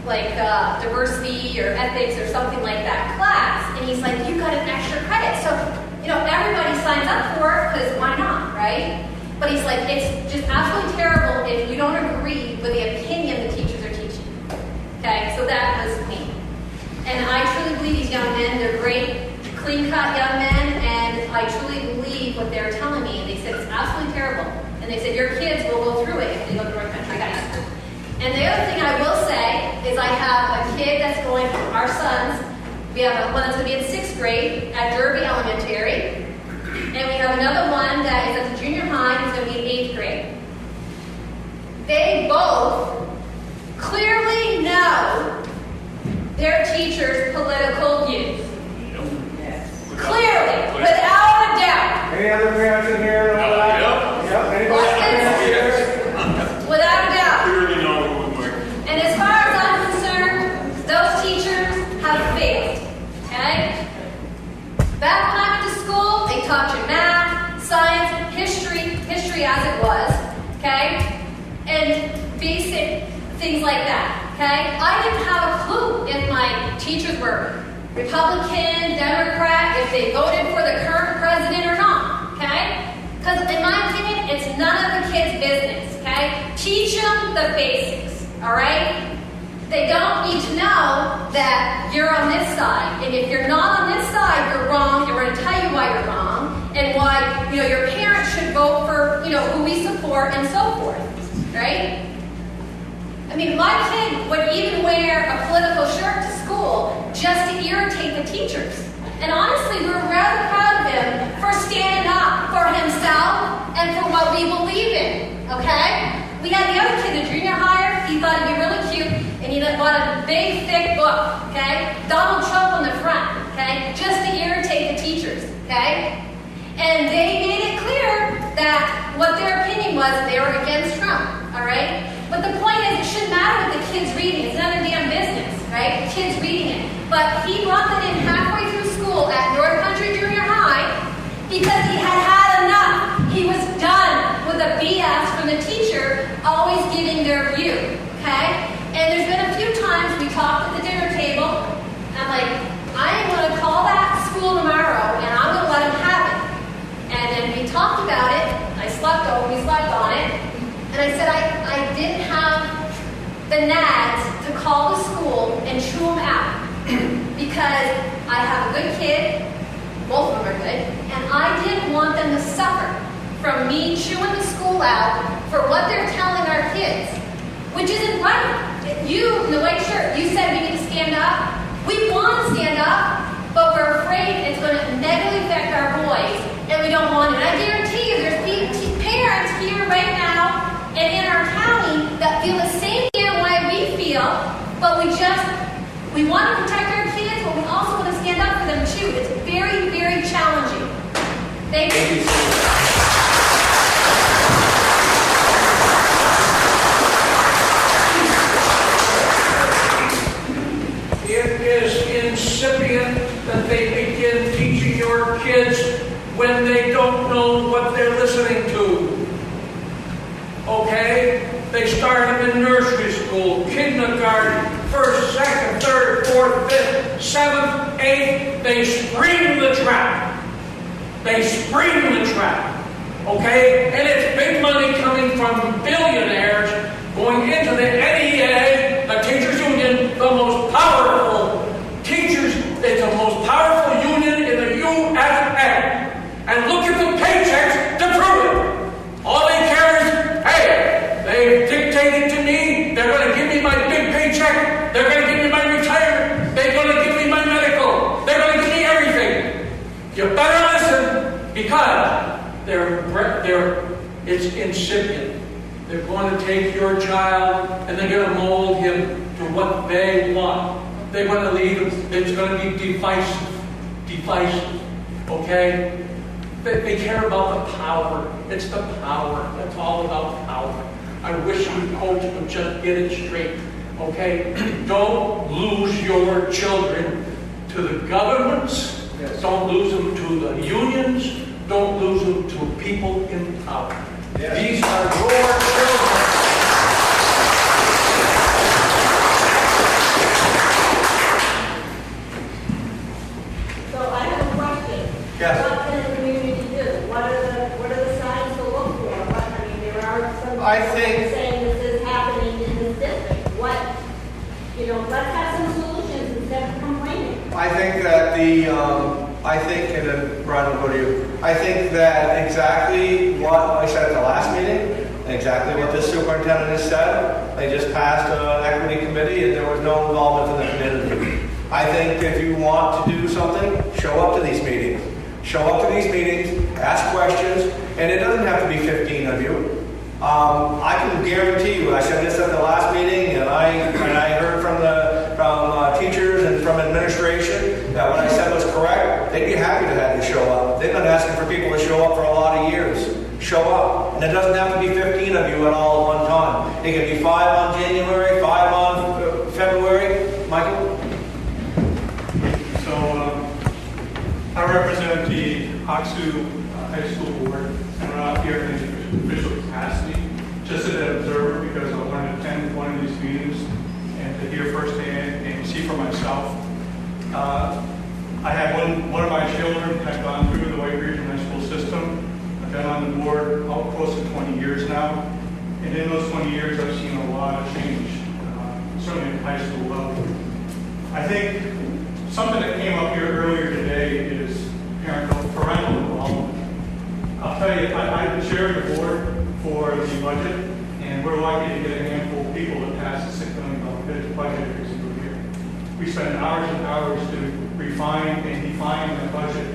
like diversity or ethics or something like that class. And he's like, you got an extra credit. So, everybody signs up for it because why not, right? But he's like, it's just absolutely terrible if you don't agree with the opinion the teachers are teaching. Okay, so that was me. And I truly believe these young men, they're great, clean-cut young men, and I truly believe what they're telling me. And they said it's absolutely terrible. And they said your kids will go through it if they go to North Country High School. And the other thing I will say is I have a kid that's going, our sons, we have one that's going to be in 6th grade at Derby Elementary. And we have another one that is at the junior high who's going to be in 8th grade. They both clearly know their teacher's political views. Clearly, without a doubt. Any other okay? Back when I went to school, they taught you math, science, history as it was, okay? And basic things like that, okay? I didn't have a clue if my teachers were Republican, Democrat, if they voted for the current president or not, okay? Because in my opinion, it's none of the kids' business, okay? Teach them the basics, all right? They don't need to know that you're on this side. And if you're not on this side, you're wrong. We're going to tell you why you're wrong and why, your parents should vote for, who we support and so forth, right? I mean, my kid would even wear a political shirt to school just to irritate the teachers. And honestly, we're rather proud of him for standing up for himself and for what we believe in, okay? We had the other kid, the junior hire, he thought it'd be really cute, and he bought a big, thick book, okay? Donald Trump on the front, okay? Just to irritate the teachers, okay? And they made it clear that what their opinion was, they were against Trump, all right? But the point is, it shouldn't matter what the kid's reading. It's none of their damn business, right? The kid's reading it. But he brought that in halfway through school at North Country Junior High because he had had enough. He was done with the BS from the teacher always giving their view, okay? And there's been a few times we talked at the dinner table, and I'm like, I am going to call that school tomorrow, and I'm going to let him have it. And then we talked about it. We slept on it. And I said I didn't have the nads to call the school and chew them out because I have a good kid, both of them are good, and I didn't want them to suffer from me chewing the school out for what they're telling our kids, which isn't right. You, in the white shirt, you said we need to stand up. We want to stand up, but we're afraid it's going to negatively affect our boys, and we don't want it. And I guarantee you there's parents here right now and in our county that feel the same damn way we feel, but we want to protect our kids, but we also want to stand up for them too. It's very, very challenging. Thank you. It is incipient that they begin teaching your kids when they don't know what they're listening to. Okay? They start them in nursery school, kindergarten, 1st, 2nd, 3rd, 4th, 5th, 7th, 8th. They spring the trap. They spring the trap. Okay? And it's big money coming from billionaires going into the NEA, the teachers union, the most powerful teachers. It's the most powerful union in the USA. And look at the paychecks to prove it. All they care is, hey, they've dictated to me, they're going to give me my big paycheck, they're going to give me my retirement, they're going to give me my medical, they're going to give me everything. You better listen because it's incipient. They're going to take your child and they're going to mold him to what they want. They're going to lead him, it's going to be divisive, okay? They care about the power. It's the power. It's all about power. I wish you coach would just get it straight. Okay? Don't lose your children to the governments. Yes. Don't lose them to the unions. Don't lose them to people in power. Yes. These are your children. So I have a question. Yes. What can the community do? What are the signs to look for? There are some people saying this is happening in this district. Let's have some solutions instead of complaining. I think that and then Brian will go to you. I think that exactly what I said at the last meeting, exactly what this superintendent has said, they just passed an equity committee and there was no involvement in the community. I think if you want to do something, show up to these meetings. Show up to these meetings, ask questions, and it doesn't have to be 15 of you. I can guarantee you, I said this at the last meeting, and I heard from teachers and from administration that what I said was correct. They'd be happy to have you show up. They've been asking for people to show up for a lot of years. Show up. And it doesn't have to be 15 of you at all at one time. It can be 5 on January, 5 on February. Michael? So the Oxu High School Board, and we're not here in an official capacity, just as an observer because I wanted to attend one of these meetings and to hear firsthand and see for myself. I had one of my children had gone through the White Region High School system. I've been on the board close to 20 years now, and in those 20 years I've seen a lot of change, certainly at the high school level. I think something that came up here earlier today is parental involvement. I'll tell you, I've been chairing the board for the budget, and we're lucky to get a handful of people that pass the $6 million budget every single year. We spend hours and hours to refine and define the budget,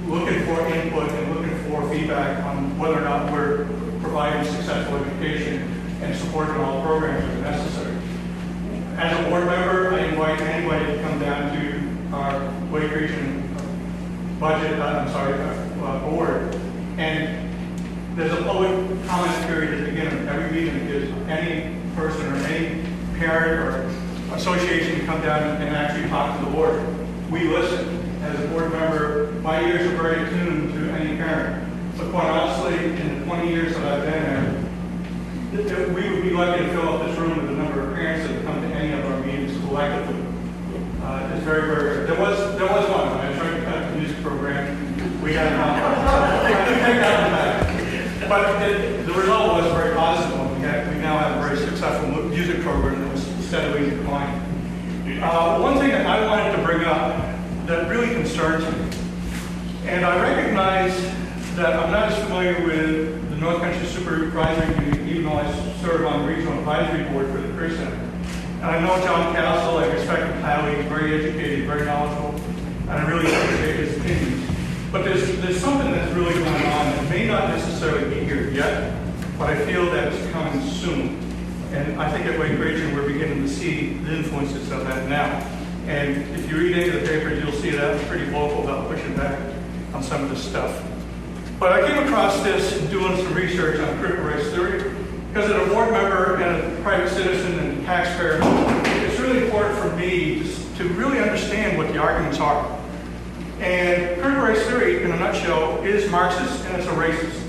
looking for input and looking for feedback on whether or not we're providing successful education and supporting all programs that are necessary. As a board member, I invite anybody to come down to our White Region board, and there's a public comment period at the beginning of every meeting that gives any person or any parent or association to come down and actually talk to the board. We listen. As a board member, my ears are very attuned to any parent. But quite honestly, in the 20 years that I've been there, we would be lucky to fill up this room with the number of parents that have come to any of our meetings collectively. It's very, very rare. There was one. I tried to cut the music program. We had but the result was very positive. We now have a very successful music program that was steadily declining. One thing that I wanted to bring up that really concerns me, and I recognize that I'm not as familiar with the North Country Supervisory Union, even though I serve on the Regional Advisory Board for the Career Center. And I know John Castle, I respect him highly, he's very educated, very knowledgeable, and I really appreciate his opinions. But there's something that's really going on that may not necessarily be here yet, but I feel that it's coming soon. And I think at White Region we're beginning to see the influences of that now. And if you read any of the papers, you'll see that I'm pretty vocal about pushing back on some of this stuff. But I came across this doing some research on critical race theory, because as a board member and a private citizen and taxpayer, it's really important for me to really understand what the arguments are. And critical race theory, in a nutshell, is Marxist and it's a racist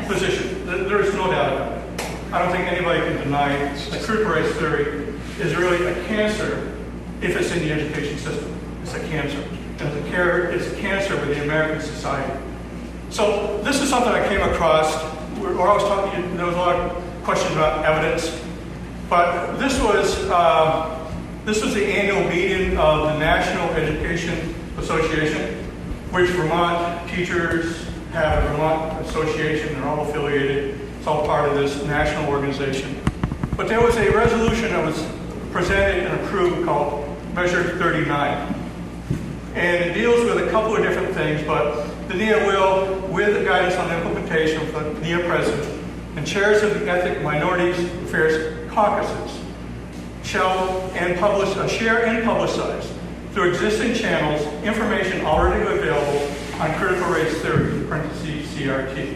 position. There is no doubt about it. I don't think anybody can deny that critical race theory is really a cancer if it's in the education system. It's a cancer. And it's a cancer with the American society. So this is something I came across. We're always talking, there was a lot of questions about evidence, but this was the annual meeting of the National Education Association, which Vermont teachers have a Vermont association. They're all affiliated. It's all part of this national organization. But there was a resolution that was presented and approved called Measure 39. And it deals with a couple of different things, but the NEA will, with the guidance on implementation from the NEA president and chairs of the Ethnic Minorities Affairs Caucuses, shall share and publicize through existing channels information already available on critical race theory, parentheses CRT.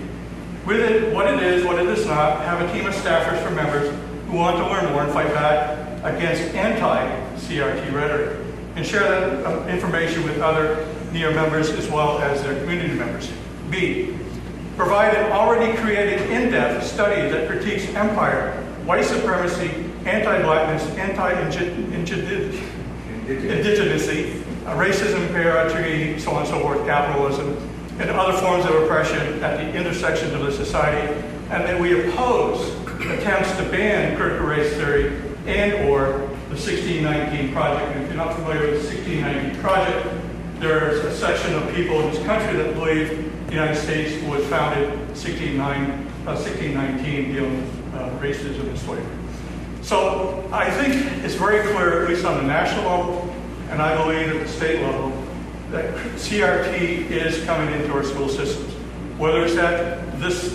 With it, what it is not, have a team of staffers for members who want to learn more and fight back against anti-CRT rhetoric, and share that information with other NEA members as well as their community members. B, provide an already created in-depth study that critiques empire, white supremacy, anti-blackness, anti-indigenacy, racism, patriarchy, so on and so forth, capitalism, and other forms of oppression at the intersections of the society, and that we oppose attempts to ban critical race theory and or the 1619 Project. And if you're not familiar with the 1619 Project, there's a section of people in this country that believe the United States was founded in 1619 dealing with racism and slavery. So I think it's very clear, at least on the national level, and I believe at the state level, that CRT is coming into our school systems. Whether it's at this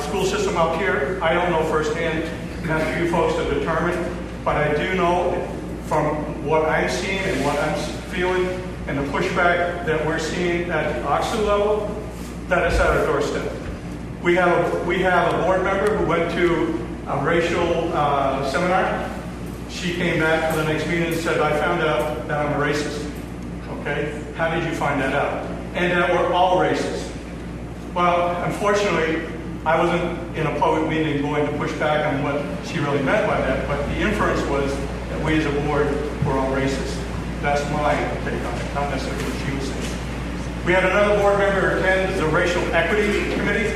school system up here, I don't know firsthand, and that's for you folks to determine, but I do know from what I'm seeing and what I'm feeling and the pushback that we're seeing at the Oxford level, that it's at our doorstep. We have a board member who went to a racial seminar. She came back to the next meeting and said, I found out that I'm a racist. Okay? How did you find that out? and that we're all racist. Well, unfortunately, I wasn't in a public meeting going to push back on what she really meant by that, but the inference was that we as a board were all racist. That's my take on it, not necessarily what she was saying. We had another board member attend the Racial Equity Committee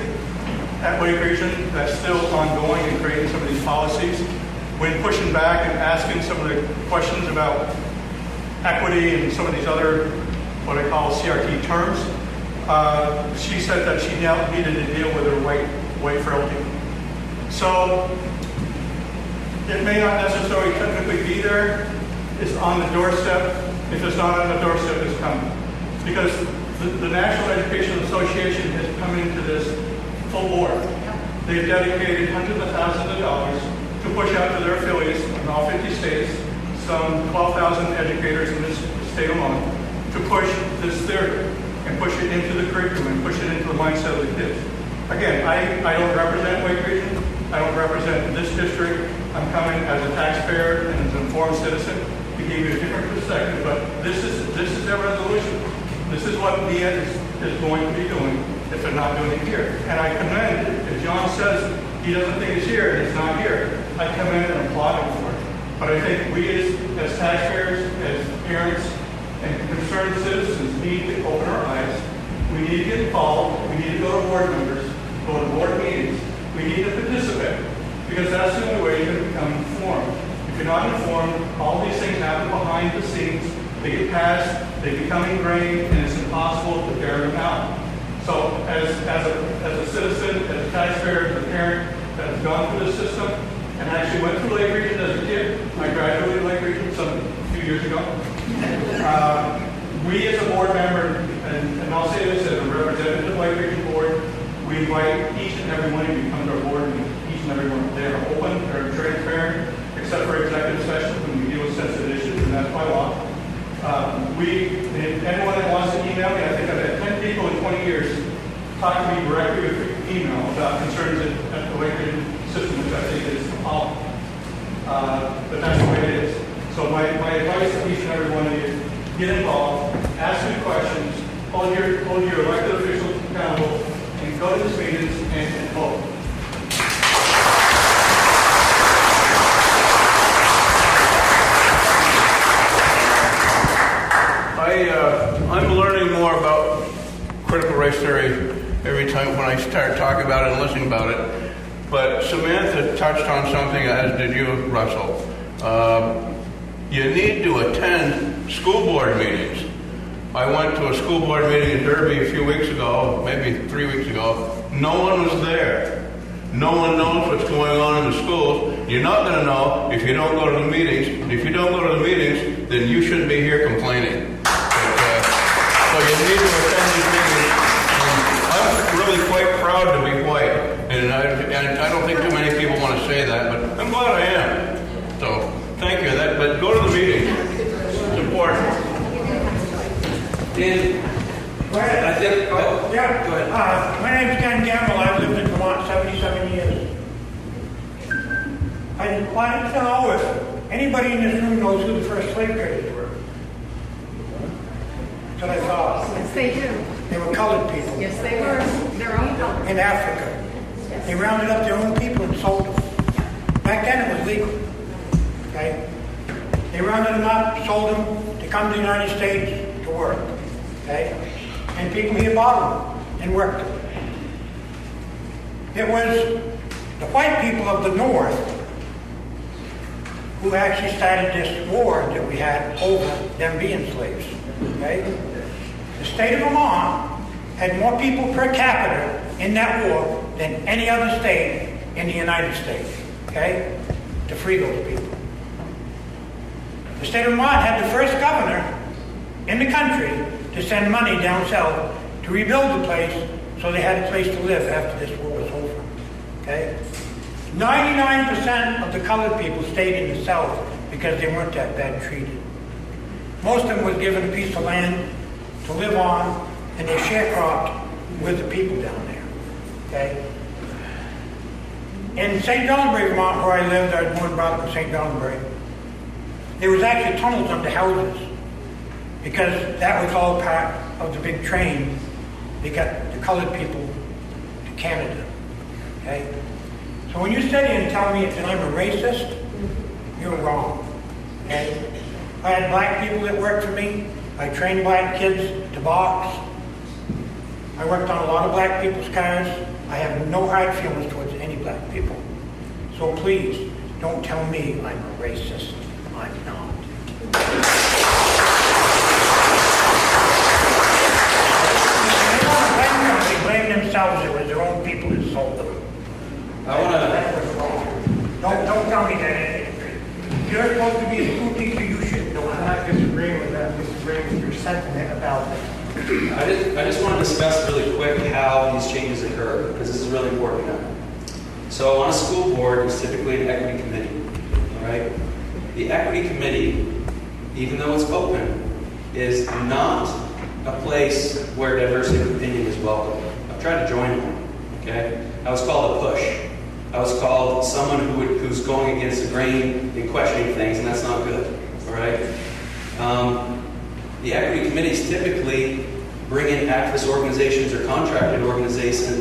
at Lake Region that's still ongoing and creating some of these policies. When pushing back and asking some of the questions about equity and some of these other, what I call CRT terms, she said that she now needed to deal with her white frailty. So it may not necessarily technically be there. It's on the doorstep. If it's not on the doorstep, it's coming. Because the National Education Association has come into this full board. They've dedicated hundreds of thousands of dollars to push out to their affiliates in all 50 states, some 12,000 educators in this state alone, to push this theory and push it into the curriculum and push it into the mindset of the kids. Again, I don't represent Lake Region. I don't represent this district. I'm coming as a taxpayer and as an informed citizen to give you a different perspective, but this is their resolution. This is what NEA is going to be doing if they're not doing it here. And I commend, if John says he doesn't think it's here and it's not here, I commend and applaud him for it. But I think we as taxpayers, as parents, and concerned citizens need to open our eyes. We need to get involved. We need to go to board members, go to board meetings. We need to participate because that's the only way you can become informed. If you're not informed, all these things happen behind the scenes. They get passed, they become ingrained, and it's impossible to bear them out. So as a citizen, as a taxpayer, as a parent that has gone through this system, and actually went through Lake Region as a kid, I graduated Lake Region a few years ago. We as a board member, and I'll say this as a representative of Lake Region Board, we invite each and every one of you to come to our board meetings. Each and every one. They are open, they're transparent, except for executive sessions when we deal with sensitive issues, and that's by law. If anyone that wants to email me, I think I've had 10 people in 20 years talk to me directly with email about concerns at the Lake Region system, which I think is awful. But that's the way it is. So my advice to each and every one of you, get involved, ask me questions, hold your elected officials accountable, and go to these meetings and vote. I'm learning more about critical race theory every time when I start talking about it and listening about it. But Samantha touched on something, as did you, Russell. You need to attend school board meetings. I went to a school board meeting in Derby a few weeks ago, maybe 3 weeks ago. No one was there. No one knows what's going on in the schools. You're not going to know if you don't go to the meetings. And if you don't go to the meetings, then you shouldn't be here complaining. So you need to attend these meetings. I'm really quite proud to be white, and I don't think too many people want to say that, but I'm glad I am. So thank you. But go to the meetings. It's important. Dan, I think. Yeah. Go ahead. My name's Ken Gamble. I've lived in Vermont 77 years. I want to know if anybody in this room knows who the first slave traders were. That's what I thought. Yes, they do. They were colored people. Yes, they were. Their own color. In Africa. Yes. They rounded up their own people and sold them. Back then it was legal. Okay? They rounded them up, sold them to come to the United States to work. Okay? And people here bought them and worked them. It was the white people of the North who actually started this war that we had over them being slaves. Okay? The state of Vermont had more people per capita in that war than any other state in the United States. Okay? To free those people. The state of Vermont had the first governor in the country to send money down south to rebuild the place so they had a place to live after this war was over. Okay? 99% of the colored people stayed in the South because they weren't that bad treated. Most of them was given a piece of land to live on, and they sharecropped with the people down there. Okay? In St. Johnsbury, Vermont, where I lived, I was born and brought up in St. Johnsbury, there was actually tunnels under houses. because that was all part of the big train that got the colored people to Canada, okay? So when you sit here and tell me that I'm a racist, you're wrong, okay? I had black people that worked for me. I trained black kids to box. I worked on a lot of black people's cars. I have no hard feelings towards any black people. So please, don't tell me I'm a racist. I'm not. They blame themselves. It was their own people that sold them. That was wrong. Don't tell me that. You're supposed to be a school teacher. You should know. I'm not disagreeing with that. I'm disagreeing with your sentiment about it. I just want to discuss really quick how these changes occur, because this is really important to know. So on a school board, there's typically an equity committee, all right? The equity committee, even though it's open, is not a place where diversity of opinion is welcome. I've tried to join one, okay? I was called a push. I was called someone who's going against the grain and questioning things, and that's not good, all right? The equity committees typically bring in activist organizations or contracted organizations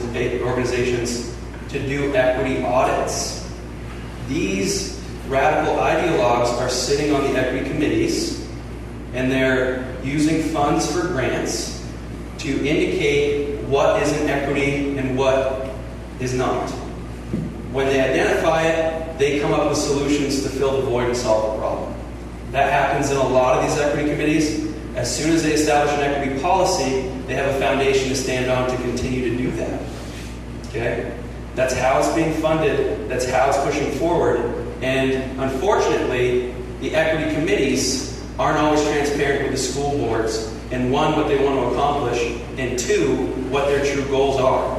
to do equity audits. These radical ideologues are sitting on the equity committees, and they're using funds for grants to indicate what is in equity and what is not. When they identify it, they come up with solutions to fill the void and solve the problem. That happens in a lot of these equity committees. As soon as they establish an equity policy, they have a foundation to stand on to continue to do that. Okay? That's how it's being funded. That's how it's pushing forward. And unfortunately, the equity committees aren't always transparent with the school boards. And one, what they want to accomplish, and two, what their true goals are.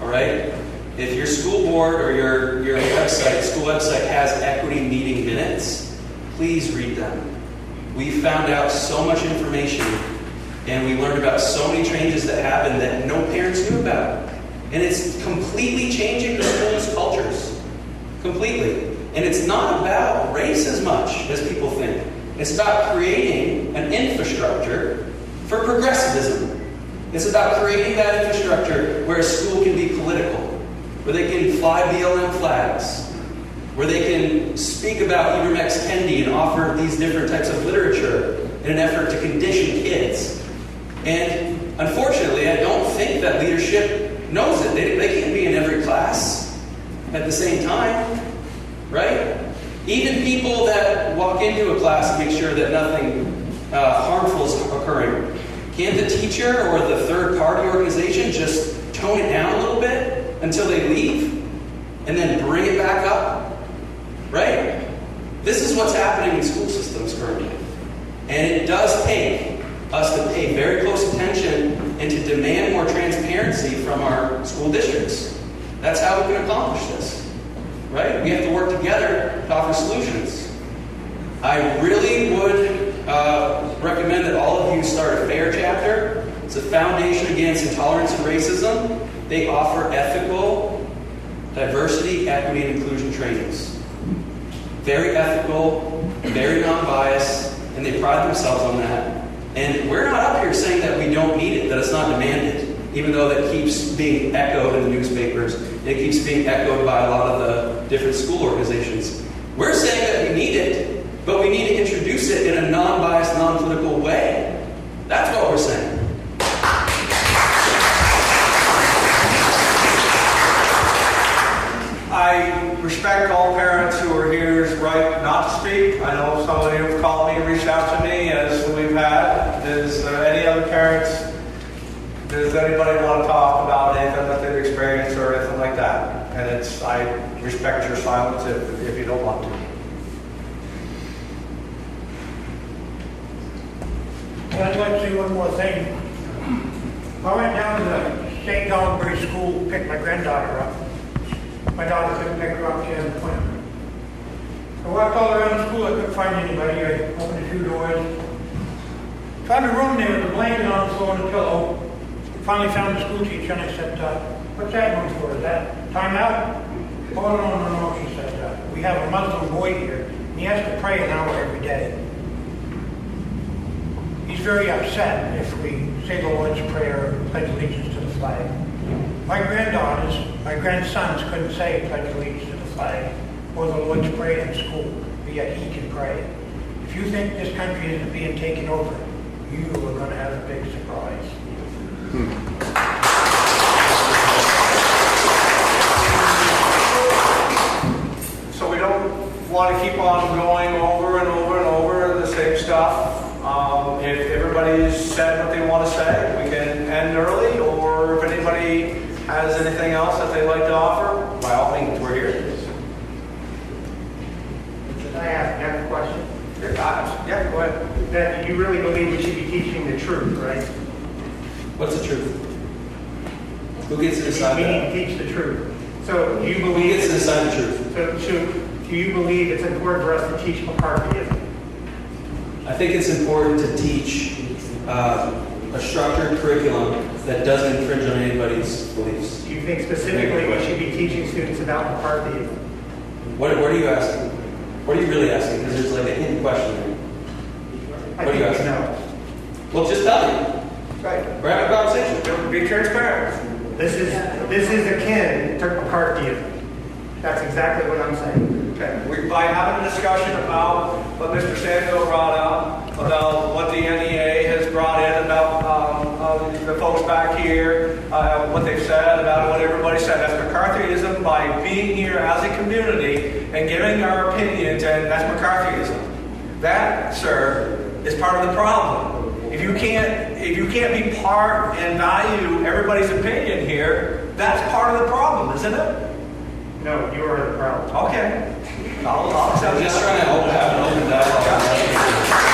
All right? If your school board or your website, school website has equity meeting minutes, please read them. We found out so much information, and we learned about so many changes that happened that no parents knew about. And it's completely changing the school's cultures. Completely. And it's not about race as much as people think. It's about creating an infrastructure for progressivism. It's about creating that infrastructure where a school can be political, where they can fly BLM flags, where they can speak about Ibram X. Kendi and offer these different types of literature in an effort to condition kids. And unfortunately, I don't think that leadership knows it. They can't be in every class at the same time, right? Even people that walk into a class and make sure that nothing harmful is occurring. Can't the teacher or the third-party organization just tone it down a little bit until they leave and then bring it back up? Right? This is what's happening in school systems currently. And it does take us to pay very close attention and to demand more transparency from our school districts. That's how we can accomplish this. Right? We have to work together to offer solutions. I really would recommend that all of you start a FAIR chapter. It's a foundation against intolerance and racism. They offer ethical, diversity, equity, and inclusion trainings. Very ethical, very non-biased, and they pride themselves on that. And we're not up here saying that we don't need it, that it's not demanded, even though that keeps being echoed in the newspapers, and it keeps being echoed by a lot of the different school organizations. We're saying that we need it, but we need to introduce it in a non-biased, non-political way. That's what we're saying. I respect all parents who are here's right not to speak. I know some of you have called me, reached out to me, as we've had. Is there any other parents? Does anybody want to talk about anything that they've experienced or anything like that? And I respect your silence if you don't want to. I'd like to say one more thing. I went down to the St. Gallenbury School to pick my granddaughter up. My daughter couldn't pick her up, she had an appointment. I walked all around the school, I couldn't find anybody. I opened a few doors. Found a room there with a blanket on the floor and a pillow. Finally found the school teacher and I said, what's that room for? Is that time out? Oh, no, she said, we have a Muslim boy here and he has to pray an hour every day. He's he's very upset if we say the Lord's Prayer, pledge allegiance to the flag. My grandsons couldn't say pledge allegiance to the flag or the Lord's Prayer in school, but yet he can pray it. If you think this country isn't being taken over, you are going to have a big surprise. So we don't want to keep on going over and over and over the same stuff. If everybody's said what they want to say, we can end early, or if anybody has anything else that they'd like to offer, by all means, we're here. I have a question. Yeah, go ahead. That you really believe we should be teaching the truth, right? What's the truth? Who gets to decide We need that? to teach the truth. So do you Who believe... gets to decide the truth? So do you believe it's important for us to teach McCarthyism? I think it's important to teach a structured curriculum that doesn't infringe on anybody's beliefs. Do you think specifically we should be teaching students about McCarthyism? What are you asking? What are you really asking? Because there's like a hidden question there. I What are you think we asking? know. Well, just tell me. Right. We're having a conversation. Be transparent. This is akin to McCarthyism. That's exactly what I'm saying. Okay. By having a discussion about what Mr. Sandville brought up, about what the NEA has brought in, about the folks back here, what they've said, about what everybody said. That's McCarthyism. By being here as a community and giving our opinions, and that's McCarthyism. That, sir, is part of the problem. If you can't be part and value everybody's opinion here, that's part of the problem, isn't it? No, you are the problem. Okay. I'll accept I'm just that. trying to have an open dialogue.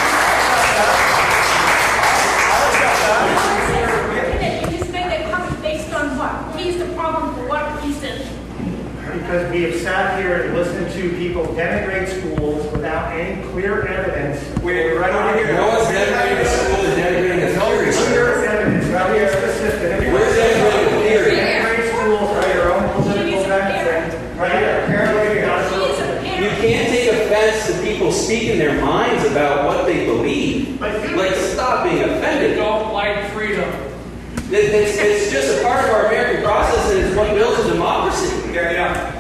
You just made that comment based on what? He's the problem for what he said. Because we have sat here and listened to people denigrate schools without any clear evidence. We're right over here. No one's denigrating the school, they're denigrating the theory. Clear evidence, not very specific. Where's denigrating the theory? Denigrate schools for your own political benefit. Right here. You can't take offense to people speaking their minds about what they believe. Like, stop being They offended. don't like freedom. It's just a part of our American process, and it's what builds a democracy. Yeah.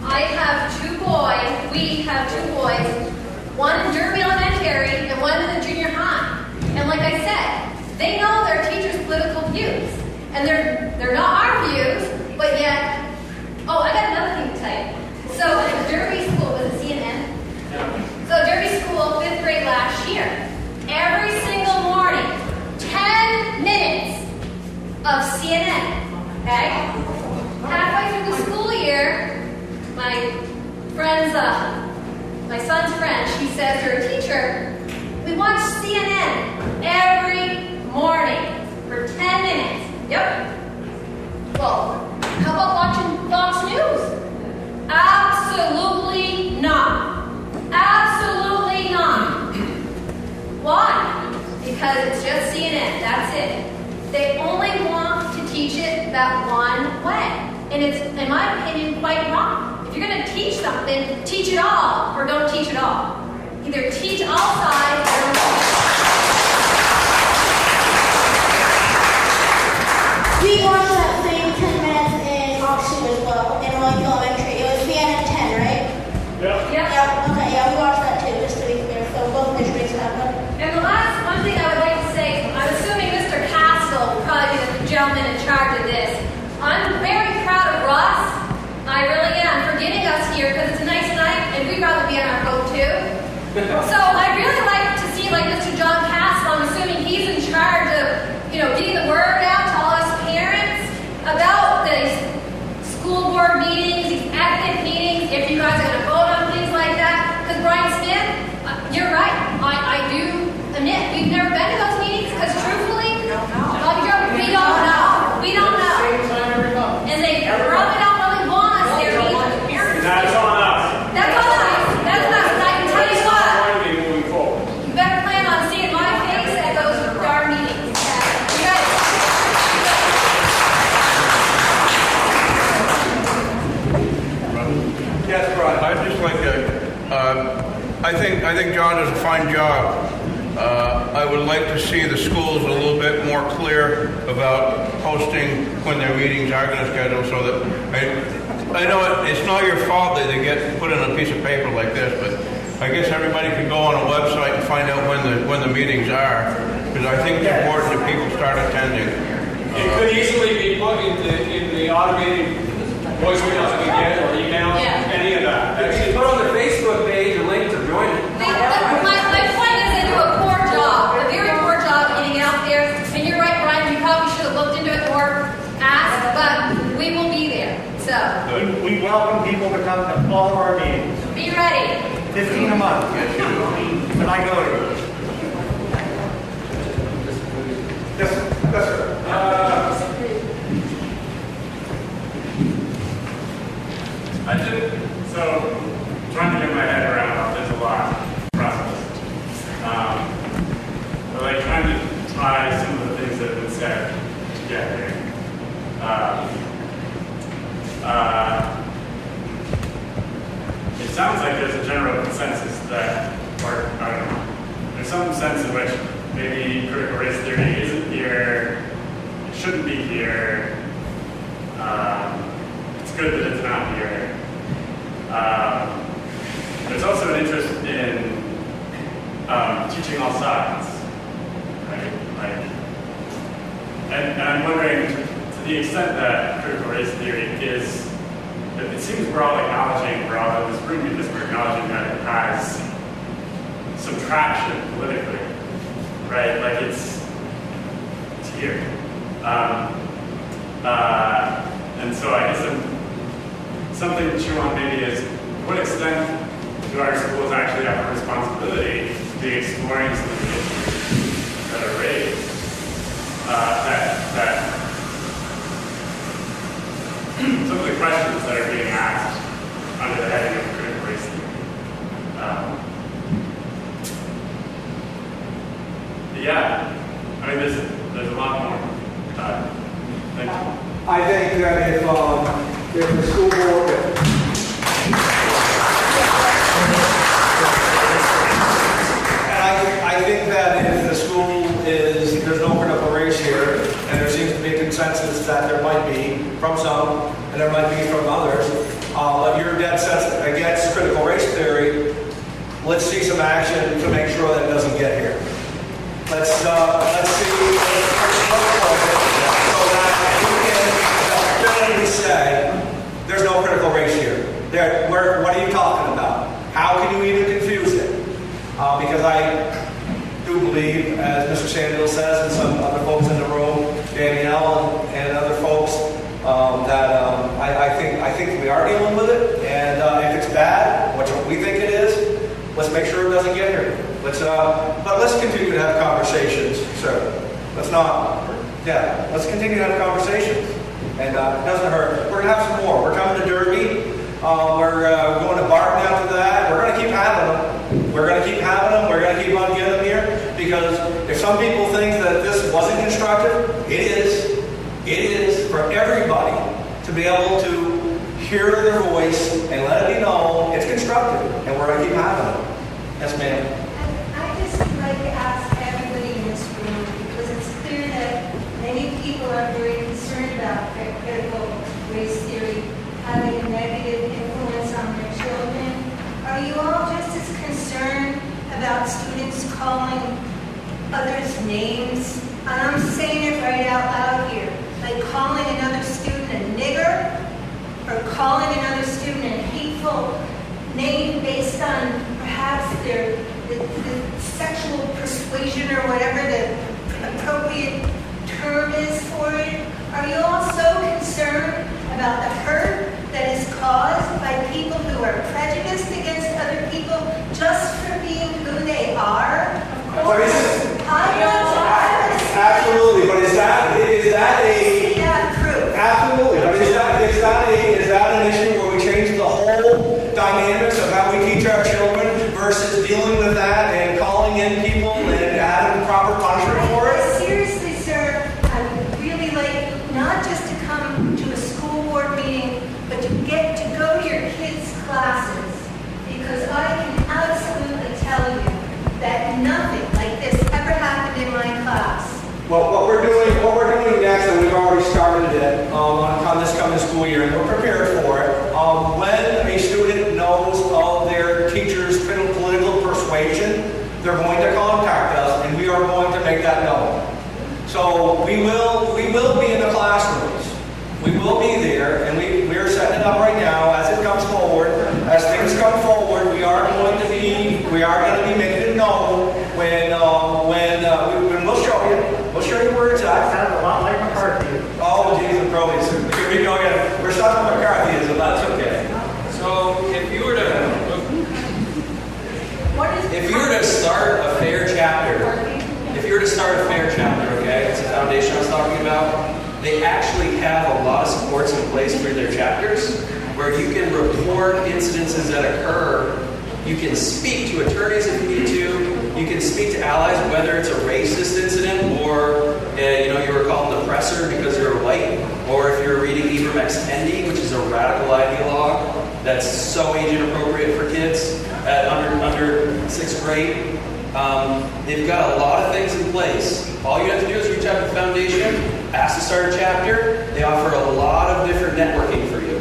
I have two boys, we have two boys, one in Derby Elementary and one in the junior high. And like I said, they know their teachers' political views. And they're not our views, but yet, oh, I got another thing to tell you. So at Derby School, was it CNN? So Derby School, 5th grade last year, every single morning, 10 minutes of CNN, okay? Halfway through the school year, my son's friend, she says to her teacher, we watch CNN every morning for 10 minutes. Yep. Well, how about watching Fox News? Absolutely not. Absolutely not. Why? Because it's just CNN. That's it. They only want to teach it that one way. And it's, in my opinion, quite wrong. If you're going to teach something, teach it all or don't teach it all. Either teach all sides or don't teach. We watched that same 10 minutes in Oxford as well, in Orleans Elementary. It was CNN 10, right? Yeah. Yeah. Okay, yeah, we watched that too, just to be clear. So both districts have one. And the last one thing I would like to say, I'm assuming Mr. Castle will probably be the gentleman in charge of this. I'm very proud of Russ. I really am for getting us here because it's a nice night and we'd rather be on our boat too. So I'd really like to see like Mr. John Castle, I'm assuming he's in charge of, getting the word out to all us parents about these school board meetings, these ethnic meetings, if you guys are going to vote on things like that. Because Brian Smith, you're right. I do admit we've never been to those meetings because truthfully, we don't know. We don't know. Same time every month. And they probably don't really want us there either. That's on us. That's on us. That's on us. And I can tell you what, Going to be moving forward. you better plan on seeing my face at those darn meetings. You guys. Yes, Brian. I'd just like to, I think John does a fine job I would like to see the schools a little bit more clear about posting when their meetings are going to schedule, so that I know it's not your fault that they get put in a piece of paper like this, but I guess everybody could go on a website and find out when the meetings are, because I think it's important that people start attending. It could easily be put in the automated voicemails we get or email, any of that. If you put on the Facebook page a link to join it. My point is they do a poor job, a very poor job getting out there. And you're right, Brian, we probably should have looked into it more, asked, but we will be there. So We welcome people to come to all of our meetings. be ready. 15 a month. Yes, you do. And I go to it. Yes, sir. I did, so trying to get my head around how there's a lot of process. But like trying to tie some of the things that have been said together. It sounds like there's a general consensus that, or I don't know, there's some sense in which maybe critical race theory isn't here, it shouldn't be here. It's good that it's not here. There's also an interest in teaching all sides, right? And I'm wondering, to the extent that critical race theory is, it seems we're all acknowledging, we're all in this room because we're acknowledging that it has some traction politically, right? Like it's here. And so I guess something to chew on maybe is, to what extent do our schools actually have a responsibility to be exploring some of the issues that are raised, some of the questions that are being asked under the heading of critical race theory. I mean, there's a lot more. Thank you. I think that if the school board, I think that if the school there's no critical race here, and there seems to be a consensus that there might be from some, and there might be from others, but you're dead set against critical race theory, let's see some action to make sure that it doesn't get here. Let's see, so that we can definitively say, there's no critical race here. What are you talking about? How can you even confuse it? Because I do believe, as Mr. Sandil says, and some other folks in the room, Danielle and other folks, that I think we are dealing with it. And if it's bad, which we think it is, let's make sure it doesn't get here. But let's continue to have conversations, sir. Let's continue to have conversations. And it doesn't hurt. We're going to have some more. We're coming to Derby. We're going to Barton after that. We're going to keep having them. We're going to keep having them. We're going to keep on getting them here. Because if some people think that this wasn't constructive, it is. It is for everybody to be able to hear their voice and let it be known it's constructive. And we're going to keep having them. Yes, ma'am. I just would like to ask everybody in this room, because it's clear that many people are very concerned about critical race theory having a negative influence on their children. Are you all just as concerned about students calling others names? And I'm saying it right out loud here, like calling another student a nigger, or calling another student a hateful name based on perhaps the sexual persuasion or whatever the appropriate term is for it. Are you all so concerned about the hurt that is caused by people who are prejudiced against other people just for being who they are? Of course, absolutely. But is that a proof? Absolutely. But is that an issue where we change the whole dynamics of how we teach our children versus dealing with that and calling in people and having proper punishment for it? Seriously, sir, I would really like not just to come to a school board meeting, but to get to go to your kids' classes, because I can absolutely tell you that nothing like this what we're doing next, and we've already started it on this coming school year, and we're prepared for it. When a student knows of their teacher's political persuasion, they're going to contact us, and we are going to make that known. So we will be in the classrooms. We will be there, and we are setting it up right now as it comes forward. As things come forward, we are going to be making it known when we'll show you. We'll show you where it's at. Sounds a lot like McCarthyism. Oh, Jesus, probably. Here we go again. We're stuck with McCarthyism. That's okay. So if you were to start a fair chapter, okay, it's a foundation I was talking about. They actually have a lot of supports in place for their chapters, where you can report incidences that occur. You can speak to attorneys if you need to. You can speak to allies, whether it's a racist incident or you were called an oppressor because you're white, or if you're reading Ibram X. Kendi, which is a radical ideologue that's so age inappropriate for kids at under 6th grade. They've got a lot of things in place. All you have to do is reach out to the foundation, ask to start a chapter. They offer a lot of different networking for you.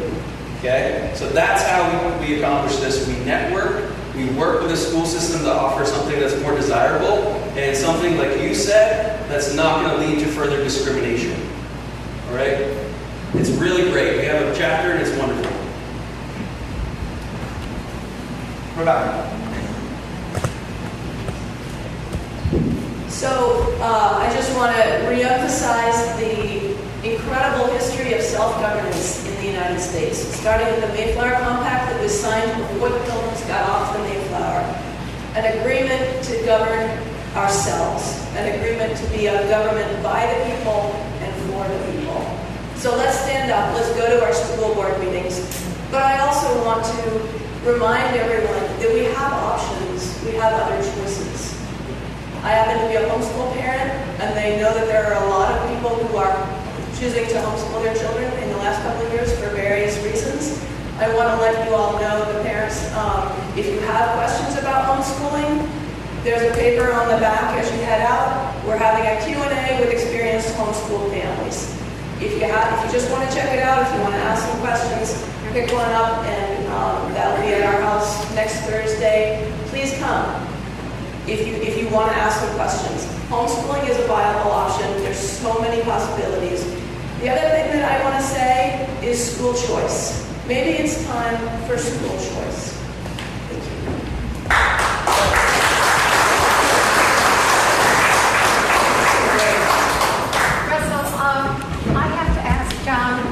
Okay? So that's how we accomplish this. We network. We work with the school system to offer something that's more desirable and something, like you said, that's not going to lead to further discrimination. All right? It's really great. We have a chapter and it's wonderful. Rebecca. So I just want to reemphasize the incredible history of self-governance in the United States, starting with the Mayflower Compact that was signed before the Pilgrims got off the Mayflower. An agreement to govern ourselves, an agreement to be a government by the people and for the people. So let's stand up, let's go to our school board meetings. But I also want to remind everyone that we have options, we have other choices. I happen to be a homeschool parent, and they know that there are a lot of people who are choosing to homeschool their children in the last couple of years for various reasons. I want to let you all know, the parents, if you have questions about homeschooling, there's a paper on the back as you head out. We're having a Q&A with experienced homeschool families. If you just want to check it out, if you want to ask some questions, pick one up, and that'll be at our house next Thursday. Please come. If you want to ask some questions. Homeschooling is a viable option. There's so many possibilities. The other thing that I want to say is school choice. Maybe it's time for school choice. Thank you. Russell, I have to ask John,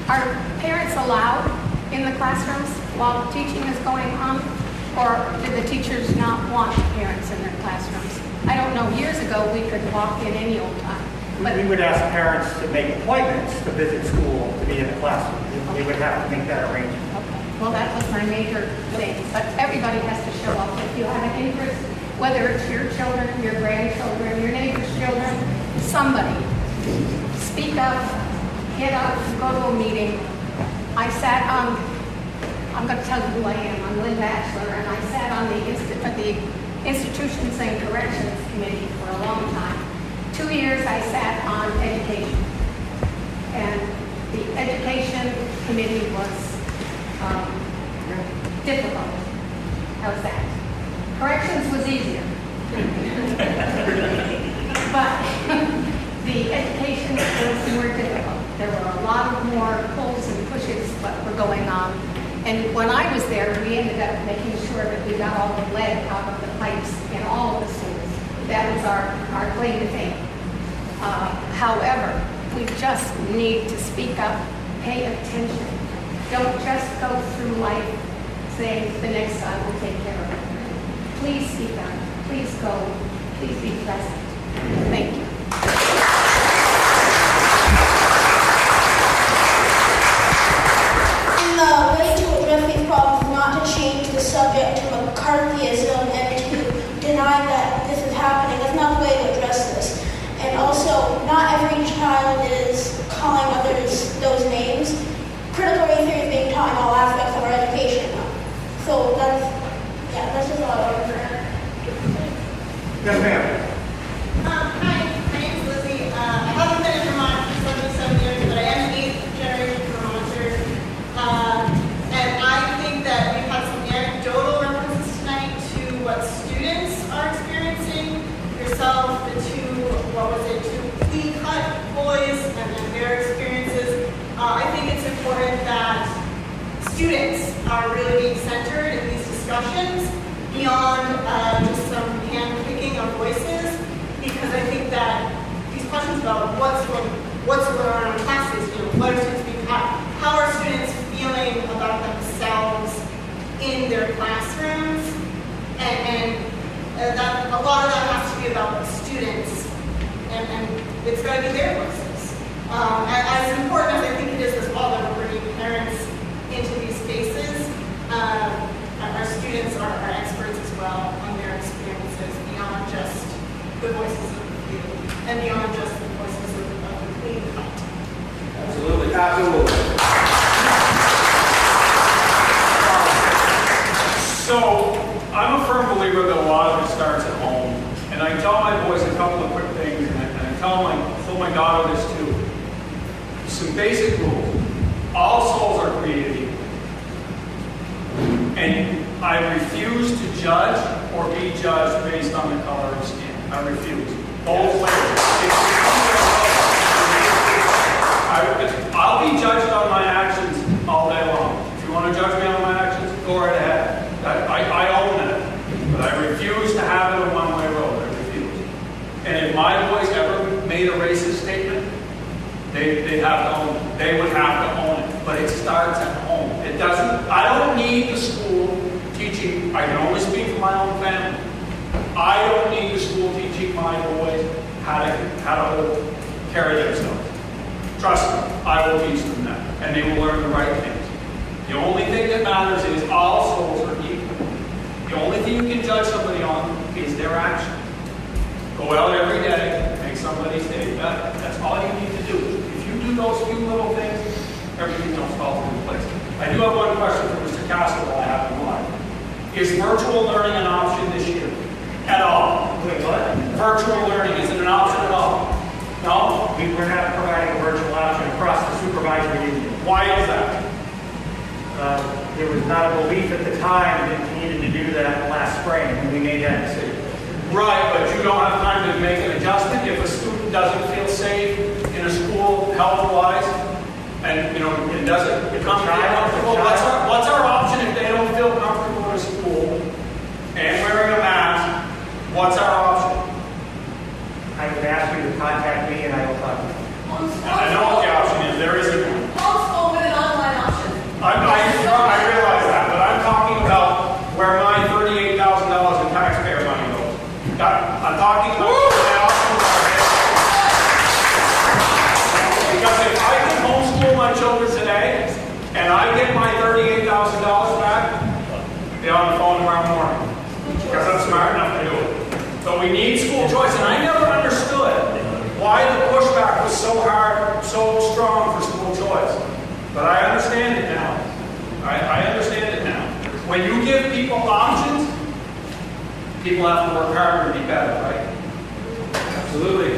are parents allowed in the classrooms while teaching is going on? Or do the teachers not want parents in their classrooms? I don't know, years ago we could walk in any old time. But We would ask parents to make appointments to visit school to be in the classroom. They would have to make that arrangement. okay. Well, that was my major thing. But everybody has to show up if you have an interest, whether it's your children, your grandchildren, your neighbor's children, somebody. Speak up, get up, go to a meeting. I sat on, I'm going to tell you who I am. I'm Lynn Batchelor, and I sat on the Institutions and Corrections Committee for a long time. 2 years I sat on education. And the education committee was difficult. How's that? Corrections was easier. But the education was more difficult. There were a lot of more pulls and pushes that were going on. And when I was there, we ended up making sure that we got all the lead out of the pipes in all of the schools. That was our claim to fame. However, we just need to speak up, pay attention. Don't just go through life saying the next guy will take care of it. Please speak up. Please go. Please be present. Thank you. And the way to address these problems is not to change the subject to McCarthyism and to deny that this is happening. That's not the way to address this. And also, not every child is calling others those names. Critical race theory is being taught in all aspects of our education now. So that's just all I wanted to add. Yes, ma'am. Hi, my name is Lizzie. students are really being centered in these discussions beyond just some hand-picking of voices, because I think that these questions about what's going on in classes, what are students being taught, how are students feeling about themselves in their classrooms, and that a lot of that has to be about the students, and it's got to be their voices. As important as I think it is as well that we're bringing parents into these spaces, our students are experts as well on their experiences beyond just the voices of the few and beyond just the voices of the clean cut. Absolutely. Absolutely. So, I'm a firm believer that a lot of it starts at home. And I tell my boys a couple of quick things, and I tell my daughter this too. Some basic rules. All souls are created equal. And I refuse to judge or be judged based on the color of skin. I refuse. Both ways. I'll be judged on my actions all day long. If you want to judge me on my actions, go right ahead. I own that. But I refuse to have it a one-way road. I refuse. And if my boys ever made a racist statement, they would have to own it. But it starts at home. It doesn't. I don't need the school teaching. I can only speak for my own family. I don't need the school teaching my boys how to carry themselves. Trust me, I will teach them that, and they will learn the right things. The only thing that matters is all souls are equal. The only thing you can judge somebody on is their action. Go out every day, make somebody's day better. That's all you need to do. If you do those few little things, everything else falls into place. I do have one question for Mr. Castle that I have in mind. Is virtual learning an option this year? At all? Wait, what? Virtual learning, is it an option at all? No? We're not providing a virtual option across the supervisory union. Why is that? There was not a belief at the time that we needed to do that last spring when we made that decision. Right, but you don't have time to make an adjustment if a student doesn't feel safe in a school health-wise, and it doesn't become comfortable. What's our option if they don't feel comfortable in a school and wearing a mask? What's our option? I would ask you to contact me and I will talk to you. I know what the option is. There isn't one. Homeschool with an online option. I realize that, but I'm talking about where my $38,000 in taxpayer money goes. I'm talking about because if I can homeschool my children today and I get my $38,000 back, they're on the phone tomorrow morning because I'm smart enough to do it. But we need school choice, and I never understood why the pushback was so hard, so strong for school choice. But I understand it now. I understand it now. When you give people options, people have to work harder to be better, right? Absolutely.